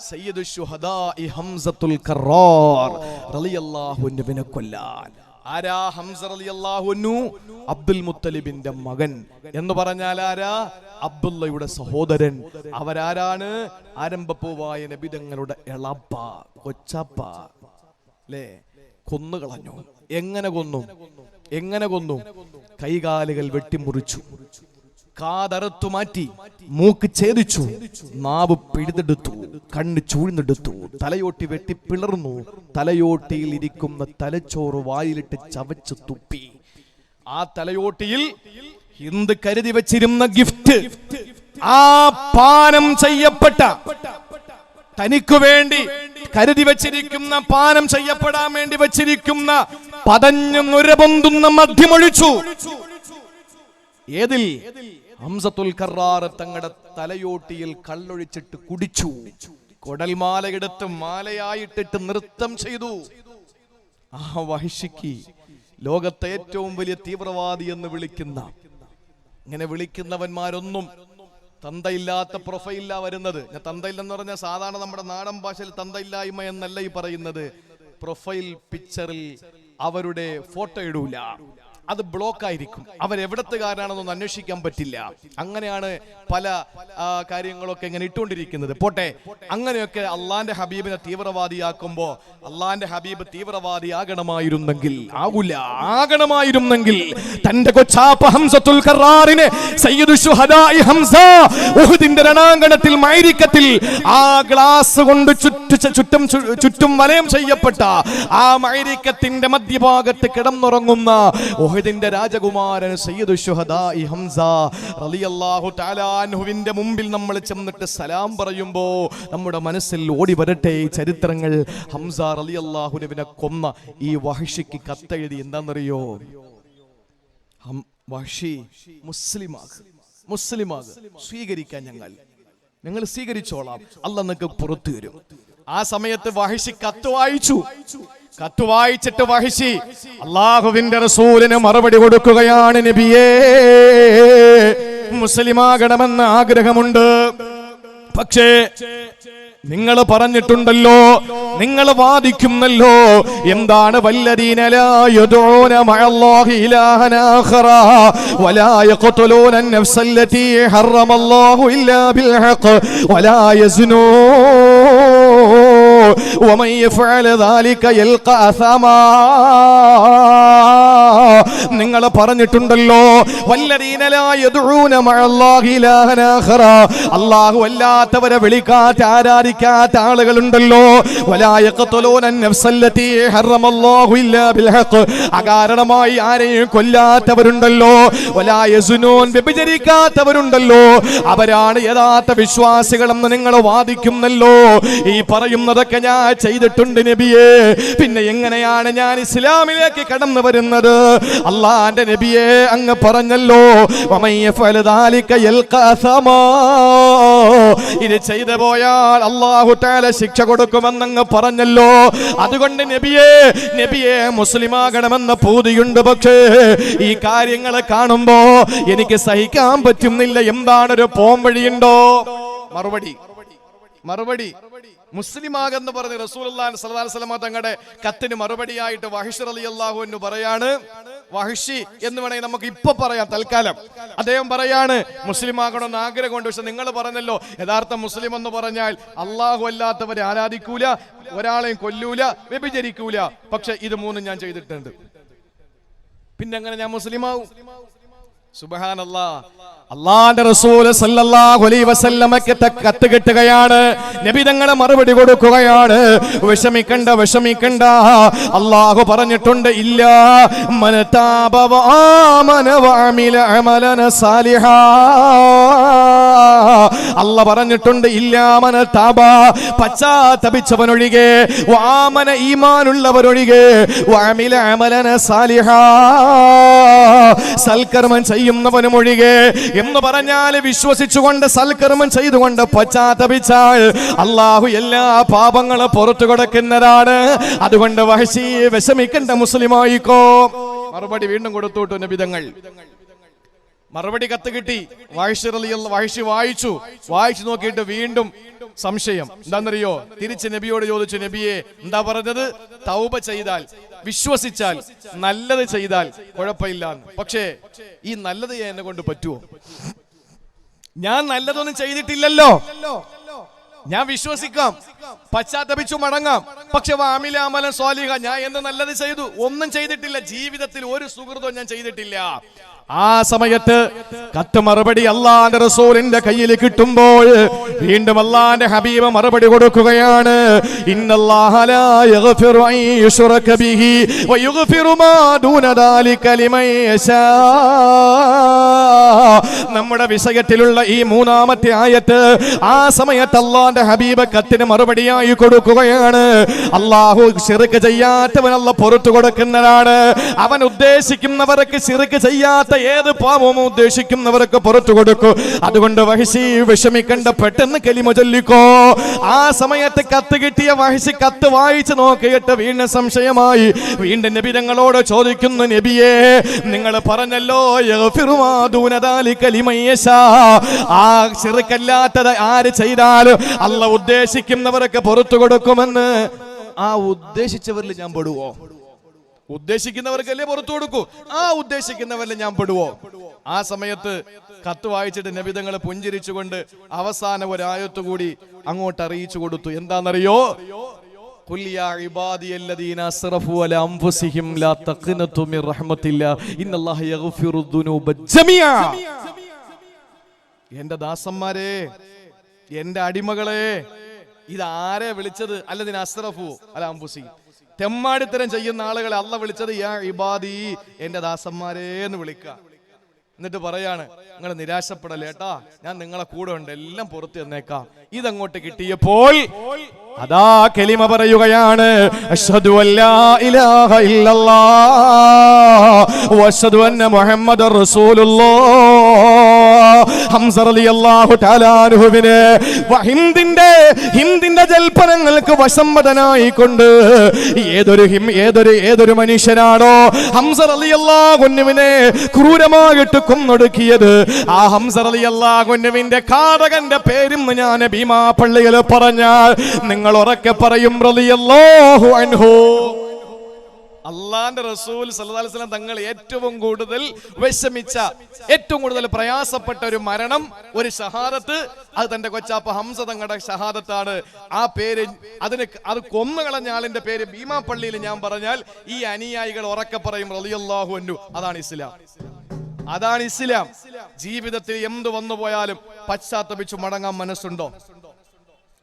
Speaker 1: സയ്യിദു ശുഹദാഇ ഹംസത്തുൽ കറാർ റളിയല്ലാഹു അൻഹുവിനെ കൊല്ലാൻ. ആരാ ഹംസ റളിയല്ലാഹു അൻഹു? അബ്ദുൽ മുത്തലിബിന്റെ മകൻ എന്ന് പറഞ്ഞാൽ ആരാ? അബ്ദുള്ളയുടെ സഹോദരൻ. അവരാരാണ്? ആരംഭപ്പൂവായ നബിതങ്ങളുടെ എളപ്പ, കൊച്ചപ്പ. അല്ലേ? കൊന്നുകളഞ്ഞു. എങ്ങനെ കൊന്നു? കൈകാലുകൾ വെട്ടിമുറിച്ചു, കാതറുത്തു മാറ്റി, മൂക്ക് ഛേദിച്ചു, നാവ് പിഴുതെടുത്തു, കണ്ണ് ചൂഴ്ന്നെടുത്തു, തലയോട്ടി വെട്ടി പിളർന്നു, തലയോട്ടിയിൽ ഇരിക്കുന്ന തലച്ചോറ് വായിലിട്ട് ചവച്ചു തുപ്പി. ആ തലയോട്ടിയിൽ ഹിന്ദ് കരുതി വെച്ചിരുന്ന ഗിഫ്റ്റ്, ആ പാനം ചെയ്യപ്പെട്ട, തനിക്കു വേണ്ടി കരുതി വെച്ചിരിക്കുന്ന, പാനം ചെയ്യപ്പെടാൻ വേണ്ടി വെച്ചിരിക്കുന്ന പതഞ്ഞു നുരപൊന്തുന്ന മദ്യമൊഴിച്ചു. ഏതിൽ? ഹംസത്തുൽ കറാർ തങ്ങളുടെ തലയോട്ടിയിൽ കള്ളൊഴിച്ചിട്ട് കുടിച്ചു. കൊടൽമാലയെടുത്ത് മാലയായിട്ടിട്ട് നൃത്തം ചെയ്തു. ആ വഹിഷിക്ക് ലോകത്തെ ഏറ്റവും വലിയ തീവ്രവാദി എന്ന് വിളിക്കുന്ന, ഇങ്ങനെ വിളിക്കുന്നവന്മാരൊന്നും തന്തയില്ലാത്ത പ്രൊഫൈലാ വരുന്നത്. ഞാൻ തന്തയില്ലെന്ന് പറഞ്ഞാൽ സാധാരണ നമ്മുടെ നാടൻ ഭാഷയിൽ തന്തയില്ലായ്മ എന്നല്ല ഈ പറയുന്നത്. പ്രൊഫൈൽ പിക്ചറിൽ അവരുടെ ഫോട്ടോ ഇടൂല, അത് ബ്ലോക്ക് ആയിരിക്കും. അവരെവിടത്തുകാരാണെന്നൊന്നും അന്വേഷിക്കാൻ പറ്റില്ല. അങ്ങനെയാണ് പല കാര്യങ്ങളൊക്കെ ഇങ്ങനെ ഇട്ടുകൊണ്ടിരിക്കുന്നത്. പോട്ടെ, അങ്ങനെയൊക്കെ അള്ളാന്റെ ഹബീബിനെ തീവ്രവാദിയാക്കുമ്പോ അള്ളാന്റെ ഹബീബ് തീവ്രവാദിയാകണമായിരുന്നെങ്കിൽ, ആകണമായിരുന്നെങ്കിൽ തന്റെ കൊച്ചാപ്പ ഹംസത്തുൽ കറാറിനെ സയ്യിദു ശുഹദാഇ ഹംസ ഉഹുദിന്റെ രണാങ്കണത്തിൽ മൈരിക്കത്തിൽ ആ ഗ്ലാസ് കൊണ്ട് ചുറ്റും വലയം ചെയ്യപ്പെട്ട ആ മൈരിക്കത്തിന്റെ മധ്യഭാഗത്ത് കിടന്നുറങ്ങുന്ന ഉഹദിന്റെ രാജകുമാരൻ സയ്യിദു ശുഹദാഇ ഹംസ റളിയല്ലാഹു തആല അൻഹുവിന്റെ മുമ്പിൽ നമ്മൾ ചെന്നിട്ട് സലാം പറയുമ്പോ നമ്മുടെ മനസ്സിൽ ഓടി വരട്ടെ ഈ ചരിത്രങ്ങൾ. ഹംസ റളിയല്ലാഹു അൻഹുവിനെ കൊന്ന ഈ വഹിഷിക്ക് കത്തെഴുതി. എന്താണെന്നറിയോ? വഹിഷി മുസ്ലിമാക്, സ്വീകരിക്കാൻ ഞങ്ങൾ സ്വീകരിച്ചോളാം, അല്ലാഹ് നിങ്ങൾക്ക് പുറത്തു വരും. ആ സമയത്ത് വഹിഷി കത്ത് വായിച്ചു. കത്ത് വായിച്ചിട്ട് വഹിഷി അല്ലാഹുവിന്റെ റസൂലിന് മറുപടി കൊടുക്കുകയാണ്: നബിയേ, മുസ്ലിമാകണമെന്ന് ആഗ്രഹമുണ്ട്, പക്ഷേ നിങ്ങൾ പറഞ്ഞിട്ടുണ്ടല്ലോ, നിങ്ങൾ വാദിക്കുന്നല്ലോ, എന്താണ് വല്ലദീന ലാ യദഊന മഅല്ലാഹി ഇലാഹൻ ആഖറ വലാ യഖ്തുലൂന അൻ-നഫ്സല്ലതീ ഹറമല്ലാഹു ഇല്ലാ ബിൽ ഹഖ് വലാ യസ്നൂ വമൻ യഫ്അൽ ദാലിക യൽഖ അസാമാ. നിങ്ങൾ പറഞ്ഞിട്ടുണ്ടല്ലോ, വല്ലദീന ലാ യദഊന മഅല്ലാഹി ഇലാഹൻ ആഖറ, അല്ലാഹു അല്ലാത്തവരെ വിളിക്കാത്ത ആരാധിക്കാത്ത ആളുകളുണ്ടല്ലോ, വലാ യഖ്തുലൂന അൻ-നഫ്സല്ലതീ ഹറമല്ലാഹു ഇല്ലാ ബിൽ ഹഖ്, അകാരണമായി ആരെയും കൊല്ലാത്തവരുണ്ടല്ലോ, വലാ യസ്നൂൻ, വ്യഭിചരിക്കാത്തവരുണ്ടല്ലോ, അവരാണ് യഥാർത്ഥ വിശ്വാസികളെന്ന് നിങ്ങൾ വാദിക്കുന്നല്ലോ. ഈ പറയുന്നതൊക്കെ ഞാൻ ചെയ്തിട്ടുണ്ട് നബിയേ, പിന്നെ എങ്ങനെയാണ് ഞാൻ ഇസ്ലാമിലേക്ക് കടന്നു വരുന്നത്? അല്ലാഹുവിന്റെ നബിയെ അങ്ങ് പറഞ്ഞല്ലോ, വമൻ യഫഅൽ ദാലിക യൽഖ അസാമാ, ഇത് ചെയ്തു പോയാൽ അല്ലാഹു തആല ശിക്ഷ കൊടുക്കുമെന്ന് അങ്ങ് പറഞ്ഞല്ലോ. അതുകൊണ്ട് നബിയെ മുസ്ലിമാകണമെന്ന പൂതിയുണ്ട്, പക്ഷേ ഈ കാര്യങ്ങൾ കാണുമ്പോ എനിക്ക് സഹിക്കാൻ പറ്റുന്നില്ല. എന്താണൊരു പോംവഴിയുണ്ടോ? മറുപടി മുസ്ലിമാകെന്ന് പറഞ്ഞ് റസൂലുള്ളാഹി സ്വല്ലല്ലാഹു അലൈഹി വസല്ലം തങ്ങളുടെ കത്തിന് മറുപടിയായിട്ട് വഹിഷ് റളിയല്ലാഹു അൻഹു പറയാണ്, വഹിഷി എന്ന് വേണമെങ്കിൽ നമുക്ക് ഇപ്പൊ പറയാം തൽക്കാലം. അദ്ദേഹം പറയാണ്, മുസ്ലിമാകണമെന്ന് ആഗ്രഹമുണ്ട്, പക്ഷെ നിങ്ങൾ പറഞ്ഞല്ലോ യഥാർത്ഥ മുസ്ലിം എന്ന് പറഞ്ഞാൽ അള്ളാഹു അല്ലാത്തവരെ ആരാധിക്കൂല, ഒരാളെയും കൊല്ലൂല, വ്യഭിചരിക്കൂല, പക്ഷെ ഇത് മൂന്നും ഞാൻ ചെയ്തിട്ടുണ്ട്, പിന്നെ എങ്ങനെ ഞാൻ മുസ്ലിമാവും? സുബ്ഹാനല്ലാഹ്. അല്ലാഹുവിന്റെ റസൂൽ സല്ലല്ലാഹു അലൈഹി വസല്ലമക്ക് കത്ത് കിട്ടുകയാണ്. നബി തങ്ങളെ മറുപടി കൊടുക്കുകയാണ്, വിഷമിക്കണ്ട, അല്ലാഹു പറഞ്ഞിട്ടുണ്ട്, ഇല്ലാ മൻ താബ വആമന വഅമില അമലൻ സാലിഹാ. അല്ലാഹു പറഞ്ഞിട്ടുണ്ട്, ഇല്ലാ മൻ താബ, പശ്ചാത്തപിച്ചവനൊഴികെ, വആമന ഈമാനുള്ളവരൊഴികെ, വഅമില അമലൻ സാലിഹാ, സൽക്കർമ്മം ചെയ്യുന്നവനുമൊഴികെ എന്ന് പറഞ്ഞാൽ വിശ്വസിച്ചുകൊണ്ട് സൽക്കർമ്മം ചെയ്തുകൊണ്ട് പശ്ചാത്തപിച്ചാൽ അല്ലാഹു എല്ലാ പാപങ്ങളും പുറത്തു കൊടുക്കുന്നതാണ്. അതുകൊണ്ട് വഹശി വിഷമിക്കണ്ട, മുസ്ലിമായിക്കോ. മറുപടി വീണ്ടും കൊടുത്തു നബിതങ്ങൾ. മറുപടി കത്ത് കിട്ടി. വഹശി വായിച്ചു നോക്കിയിട്ട് വീണ്ടും സംശയം. എന്താണെന്നറിയോ? തിരിച്ച് നബിയോട് ചോദിച്ചു, നബിയെ എന്താ പറഞ്ഞത്? തൗബ ചെയ്താൽ, വിശ്വസിച്ചാൽ, നല്ലത് ചെയ്താൽ കുഴപ്പമില്ല. പക്ഷേ ഈ നല്ലത് എന്നെ കൊണ്ട് പറ്റുമോ? ഞാൻ നല്ലതൊന്നും ചെയ്തിട്ടില്ലല്ലോ. ഞാൻ വിശ്വസിക്കാം, പശ്ചാത്തപിച്ചു മടങ്ങാം, പക്ഷെ വാമില അമലൻ സ്വാലിഹ, ഞാൻ എന്ത് നല്ലത് ചെയ്തു? ഒന്നും ചെയ്തിട്ടില്ല. ജീവിതത്തിൽ ഒരു സുഹൃത്തും ഞാൻ ചെയ്തിട്ടില്ല. ആ സമയത്ത് കത്ത് മറുപടി അല്ലാഹുവിന്റെ റസൂലിന്റെ കയ്യിൽ കിട്ടുമ്പോൾ വീണ്ടും അല്ലാഹുവിന്റെ ഹബീബ് മറുപടി കൊടുക്കുകയാണ്, ഇന്നല്ലാഹ ലാ യഗ്ഫിറു അൻ യുശ്റക ബിഹി വയഗ്ഫിറു മാ ദൂന ദാലിക ലിമൻ യശാ. നമ്മുടെ വിഷയത്തിലുള്ള ഈ മൂന്നാമത്തെ ആയത്ത് ആ സമയത്ത് അല്ലാഹുവിന്റെ ഹബീബ് കത്തിന് മറുപടിയായി കൊടുക്കുകയാണ്. അല്ലാഹു ശിർക്ക് ചെയ്യാത്തവൻ അല്ലാഹു പുറത്തു കൊടുക്കുന്നതാണ്. അവൻ ഉദ്ദേശിക്കുന്നവർക്ക് ശിർക്ക് ചെയ്യാത്ത ഏത് പാപവും ഉദ്ദേശിക്കുന്നവർക്ക് പുറത്തു കൊടുക്കും. അതുകൊണ്ട് വഹശി വിഷമിക്കണ്ട, പെട്ടെന്ന് കലിമ ചൊല്ലിക്കോ. ആ സമയത്ത് കത്ത് കിട്ടിയ വഹശി കത്ത് വായിച്ചു നോക്കിയിട്ട് വീണ്ടും സംശയമായി. വീണ്ടും നബി തങ്ങളോട് ചോദിക്കുന്നു, നബിയേ നിങ്ങൾ പറഞ്ഞല്ലോ യഗ്ഫിറു മാ ദൂന ദാലിക ലിമൻ യശാ, ആ ശിർക്കല്ലാത്തത് ആര് ചെയ്താലും അല്ലാഹു ഉദ്ദേശിക്കുന്നവർക്ക് പുറത്തു കൊടുക്കുമെന്ന്. ആ ഉദ്ദേശിച്ചവരിൽ ഞാൻ പെടുവോ? ഉദ്ദേശിക്കുന്നവർക്കല്ലേ പുറത്തു കൊടുക്കൂ. ആ ഉദ്ദേശിക്കുന്നവരിൽ ഞാൻ പെടുവോ? ആ സമയത്ത് കത്ത് വായിച്ചിട്ട് നബി തങ്ങൾ പുഞ്ചിരിച്ചുകൊണ്ട് അവസാന ഒരായത്ത് കൂടി അങ്ങോട്ട് അറിയിച്ചു കൊടുത്തു. എന്താണെന്നറിയോ? ഖുൽ യാ ഇബാദിയല്ലദീന അസ്റഫു അലാ അൻഫുസിഹിം ലാ തഖ്നതു മിർ റഹ്മത്തില്ലാഹ് ഇന്നല്ലാഹ യഗ്ഫിറു ദുനൂബ ജമീഅ. എന്റെ ദാസന്മാരെ, എന്റെ അടിമകളെ, ഇതാരെ വിളിച്ചത്? അല്ലദീന അസ്റഫു അലാ അൻഫുസിഹിം, തെമ്മാടിത്തരം ചെയ്യുന്ന ആളുകളെ അല്ല വിളിച്ചത് യാ ഇബാദി, എന്റെ ദാസന്മാരെ എന്ന് വിളിക്കുക. എന്നിട്ട് പറയാണ്, നിങ്ങൾ നിരാശപ്പെടലേട്ടാ, ഞാൻ നിങ്ങളെ കൂടെ ഉണ്ട്, എല്ലാം പുറത്തു തന്നേക്കാം. ഇതങ്ങോട്ട് കിട്ടിയപ്പോൾ അതാ കലിമ പറയുകയാണ്, അശ്ഹദു അല്ലാ ഇലാഹ ഇല്ലല്ലാഹ് വഅശ്ഹദു അന്ന മുഹമ്മദർ റസൂലുള്ളാഹ്. ഹംസ റളിയല്ലാഹു തആല അൻഹുവിനെ ഹിന്ദിന്റെ ജൽപ്പനങ്ങൾക്ക് വശംവദനായിക്കൊണ്ട് ഏതൊരു മനുഷ്യനാണോ ഹംസ റളിയല്ലാഹു അൻഹുവിനെ ക്രൂരമായിട്ട് കൊന്നൊടുക്കിയത്, ആ ഹംസ റളിയല്ലാഹു അൻഹുവിന്റെ ഘാതകന്റെ പേരും ഞാൻ ഭീമാപള്ളിയിൽ പറഞ്ഞാൽ നിങ്ങൾ ഉറക്കെ പറയും റളിയല്ലാഹു അൻഹു. അള്ളാന്റെ റസൂൽ സല്ലല്ലാഹു അലൈഹി വസല്ലം തങ്ങൾ ഏറ്റവും കൂടുതൽ വിഷമിച്ച, ഏറ്റവും കൂടുതൽ പ്രയാസപ്പെട്ട ഒരു മരണം, ഒരു ഷഹാദത്ത്, അത് തന്റെ കൊച്ചാപ്പ ഹംസ തങ്ങളുടെ ഷഹാദത്താണ്. ആ പേര് അത് കൊന്നുകളഞ്ഞ ആളിന്റെ പേര് ഭീമാപള്ളിയിൽ ഞാൻ പറഞ്ഞാൽ ഈ അനുയായികൾ ഉറക്കെ പറയും റളിയല്ലാഹു അൻഹു. അതാണ് ഇസ്ലാം, അതാണ് ഇസ്ലാം. ജീവിതത്തിൽ എന്ത് വന്നു പോയാലും പശ്ചാത്തപിച്ചു മടങ്ങാൻ മനസ്സുണ്ടോ?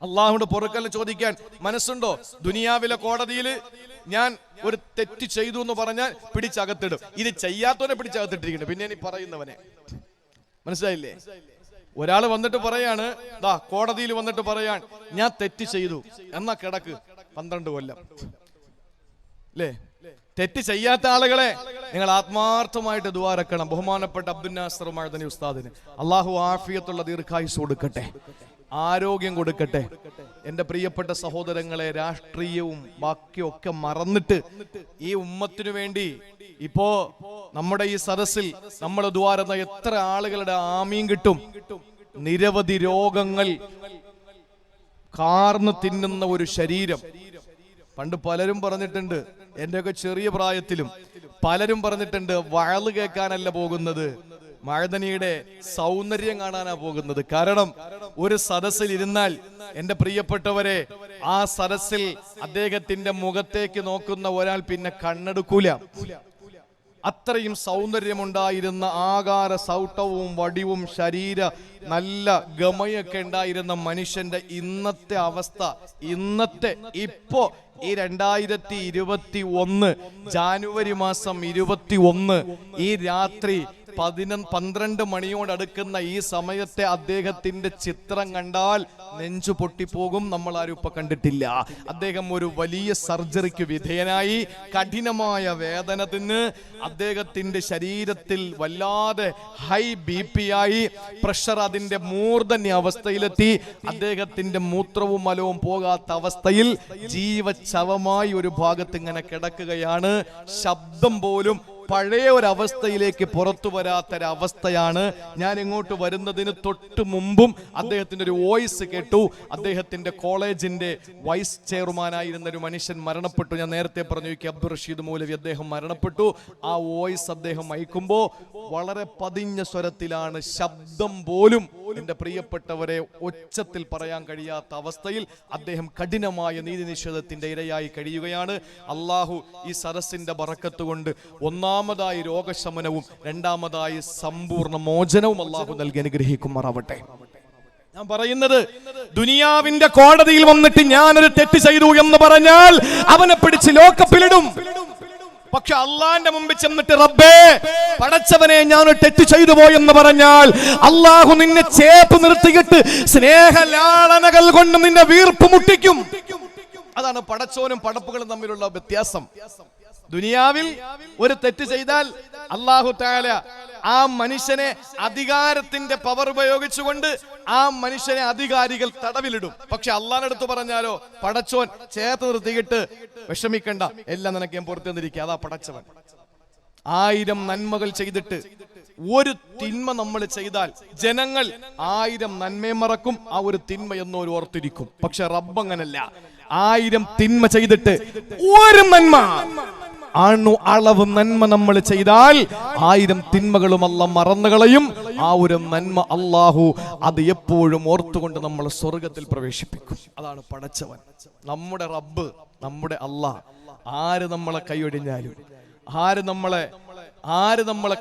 Speaker 1: അള്ളാഹുവിന്റെ പൊറുക്കൽ ചോദിക്കാൻ മനസ്സുണ്ടോ? ദുനിയാവിലെ കോടതിയിൽ ഞാൻ ഒരു തെറ്റ് ചെയ്തു എന്ന് പറഞ്ഞാൽ പിടിച്ചകത്തിടും. ഇത് ചെയ്യാത്തവനെ പിടിച്ചകത്തിട്ടിരിക്കുന്നു, പിന്നെ ഇനി പറയുന്നവനെ. മനസ്സിലായില്ലേ? ഒരാൾ വന്നിട്ട് പറയാണ്, കോടതിയിൽ വന്നിട്ട് പറയാൻ ഞാൻ തെറ്റ് ചെയ്തു, എന്നാ കിടക്ക് 12 കൊല്ലം അല്ലേ? തെറ്റ് ചെയ്യാത്ത ആളുകളെ നിങ്ങൾ ആത്മാർത്ഥമായിട്ട് ദുആ രക്കണം. ബഹുമാനപ്പെട്ട അബ്ദുൽ നാസർ മഅദനി ഉസ്താദിന് അള്ളാഹു ആഫിയത്തുള്ള ദീർഘായുസ് കൊടുക്കട്ടെ, ആരോഗ്യം കൊടുക്കട്ടെ. എന്റെ പ്രിയപ്പെട്ട സഹോദരങ്ങളെ, രാഷ്ട്രീയവും ബാക്കിയൊക്കെ മറന്നിട്ട് ഈ ഉമ്മത്തിനു വേണ്ടി ഇപ്പോ നമ്മുടെ ഈ സദസ്സിൽ നമ്മൾ ദുആ ചെയ്യുന്ന എത്ര ആളുകളുടെ ആമീൻ കിട്ടും. നിരവധി രോഗങ്ങൾ കാർന്ന് തിന്നുന്ന ഒരു ശരീരം. പണ്ട് പലരും പറഞ്ഞിട്ടുണ്ട്, എന്റെയൊക്കെ ചെറിയ പ്രായത്തിലും പലരും പറഞ്ഞിട്ടുണ്ട്, വയല് കേൾക്കാനല്ല പോകുന്നത്, മഅദനിയുടെ സൗന്ദര്യം കാണാനാ പോകുന്നത്. കാരണം ഒരു സദസ്സിൽ ഇരുന്നാൽ എന്റെ പ്രിയപ്പെട്ടവരെ, ആ സദസ്സിൽ അദ്ദേഹത്തിന്റെ മുഖത്തേക്ക് നോക്കുന്ന ഒരാൾ പിന്നെ കണ്ണെടുക്കൂല. അത്രയും സൗന്ദര്യമുണ്ടായിരുന്ന, ആകാര സൗട്ടവും വടിവും ശരീര നല്ല ഗമയൊക്കെ ഉണ്ടായിരുന്ന മനുഷ്യന്റെ ഇന്നത്തെ അവസ്ഥ, ഇപ്പോ ഈ 2021 ജാനുവരി മാസം 21 ഈ രാത്രി 12 മണിയോടടുക്കുന്ന ഈ സമയത്തെ അദ്ദേഹത്തിന്റെ ചിത്രം കണ്ടാൽ നെഞ്ചു പൊട്ടിപ്പോകും. നമ്മൾ ആരും ഇപ്പൊ കണ്ടിട്ടില്ല. അദ്ദേഹം ഒരു വലിയ സർജറിക്ക് വിധേയനായി, കഠിനമായ വേദന തിന്ന് അദ്ദേഹത്തിന്റെ ശരീരത്തിൽ വല്ലാതെ ഹൈ BP ആയി, പ്രഷർ അതിന്റെ മൂർധന്യ അവസ്ഥയിലെത്തി. അദ്ദേഹത്തിന്റെ മൂത്രവും മലവും പോകാത്ത അവസ്ഥയിൽ ജീവച്ഛവമായി ഒരു ഭാഗത്ത് ഇങ്ങനെ കിടക്കുകയാണ്. ശബ്ദം പോലും പഴയ ഒരവസ്ഥയിലേക്ക് പുറത്തു വരാത്തൊരവസ്ഥയാണ്. ഞാൻ ഇങ്ങോട്ട് വരുന്നതിന് തൊട്ട് മുമ്പും അദ്ദേഹത്തിന്റെ ഒരു വോയിസ് കേട്ടു. അദ്ദേഹത്തിന്റെ കോളേജിന്റെ വൈസ് ചെയർമാനായിരുന്ന ഒരു മനുഷ്യൻ മരണപ്പെട്ടു. ഞാൻ നേരത്തെ പറഞ്ഞു അബ്ദുൾ റഷീദ് മൗലവി, അദ്ദേഹം മരണപ്പെട്ടു. ആ വോയിസ് അദ്ദേഹം അയക്കുമ്പോൾ വളരെ പതിഞ്ഞ സ്വരത്തിലാണ്, ശബ്ദം പോലും എന്റെ പ്രിയപ്പെട്ടവരെ ഒച്ചത്തിൽ പറയാൻ കഴിയാത്ത അവസ്ഥയിൽ അദ്ദേഹം കഠിനമായ നീതി നിഷേധത്തിന്റെ ഇരയായി കഴിയുകയാണ്. അള്ളാഹു ഈ സദസ്സിന്റെ ബറക്കത്ത് കൊണ്ട് ഒന്നാമതായി രോഗശമനവും രണ്ടാമതായി സമ്പൂർണ്ണ മോചനവും അള്ളാഹു നൽകി അനുഗ്രഹിക്കുമാറാവട്ടെ. ഞാൻ പറയുന്നത്, ദുനിയാവിന്റെ കോടതിയിൽ വന്നിട്ട് ഞാനൊരു തെറ്റ് ചെയ്തു എന്ന് പറഞ്ഞാൽ അവനെ പിടിച്ച് ലോക്കപ്പിലിടും. പക്ഷെ അള്ളാന്റെ മുമ്പിൽ ചെന്നിട്ട് റബ്ബേ പടച്ചവനെ ഞാനൊരു തെറ്റ് ചെയ്തു പോയെന്ന് പറഞ്ഞാൽ അള്ളാഹു നിന്നെ ചേപ്പ് നിർത്തിയിട്ട് സ്നേഹലാളനകൾ കൊണ്ട് നിന്നെ വീർപ്പ് മുട്ടിക്കും. അതാണ് പടച്ചോനും പടപ്പുകളും തമ്മിലുള്ള വ്യത്യാസം. ദുനിയാവിൽ ഒരു തെറ്റ് ചെയ്താൽ അല്ലാഹു തആല ആ മനുഷ്യനെ അധികാരത്തിന്റെ പവർ ഉപയോഗിച്ചുകൊണ്ട് ആ മനുഷ്യനെ അധികാരികൾ തടവിലിടും. പക്ഷെ അള്ളാഹുവിന്റെ അടുത്ത് പറഞ്ഞാലോ, പടച്ചോൻ ചേർത്ത് നിർത്തിയിട്ട് വിഷമിക്കണ്ട, എല്ലാം നിനക്ക് ഞാൻ പുറത്തു തന്നിരിക്കുക. അതാ പടച്ചവൻ. 1000 നന്മകൾ ചെയ്തിട്ട് ഒരു തിന്മ നമ്മൾ ചെയ്താൽ ജനങ്ങൾ 1000 നന്മയെ മറക്കും, ആ ഒരു തിന്മ എന്നോർ ഓർത്തിരിക്കും. പക്ഷെ റബ്ബ് അങ്ങനല്ല. 1000 തിന്മ ചെയ്തിട്ട് ഒരു നന്മ, അളവ് നന്മ നമ്മൾ ചെയ്താൽ 1000 തിന്മകളും അല്ലാഹ് മറന്നുകളയും. ആ ഒരു നന്മ അല്ലാഹു അത് എപ്പോഴും ഓർത്തുകൊണ്ട് നമ്മൾ സ്വർഗത്തിൽ പ്രവേശിപ്പിക്കും. അതാണ് പടച്ചവൻ, നമ്മുടെ റബ്ബ്, നമ്മുടെ അല്ലാഹ്. ആര് നമ്മളെ കൈയൊഴിഞ്ഞാലും, ആര് നമ്മളെ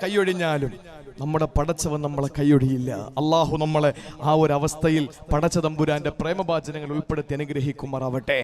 Speaker 1: കൈയൊഴിഞ്ഞാലും നമ്മുടെ പടച്ചവൻ നമ്മളെ കൈയൊഴിയില്ല. അല്ലാഹു നമ്മളെ ആ ഒരു അവസ്ഥയിൽ പടച്ച തമ്പുരാന്റെ പ്രേമഭാചനങ്ങൾ ഉൾപ്പെടുത്തി അനുഗ്രഹിക്കുമാറാവട്ടെ.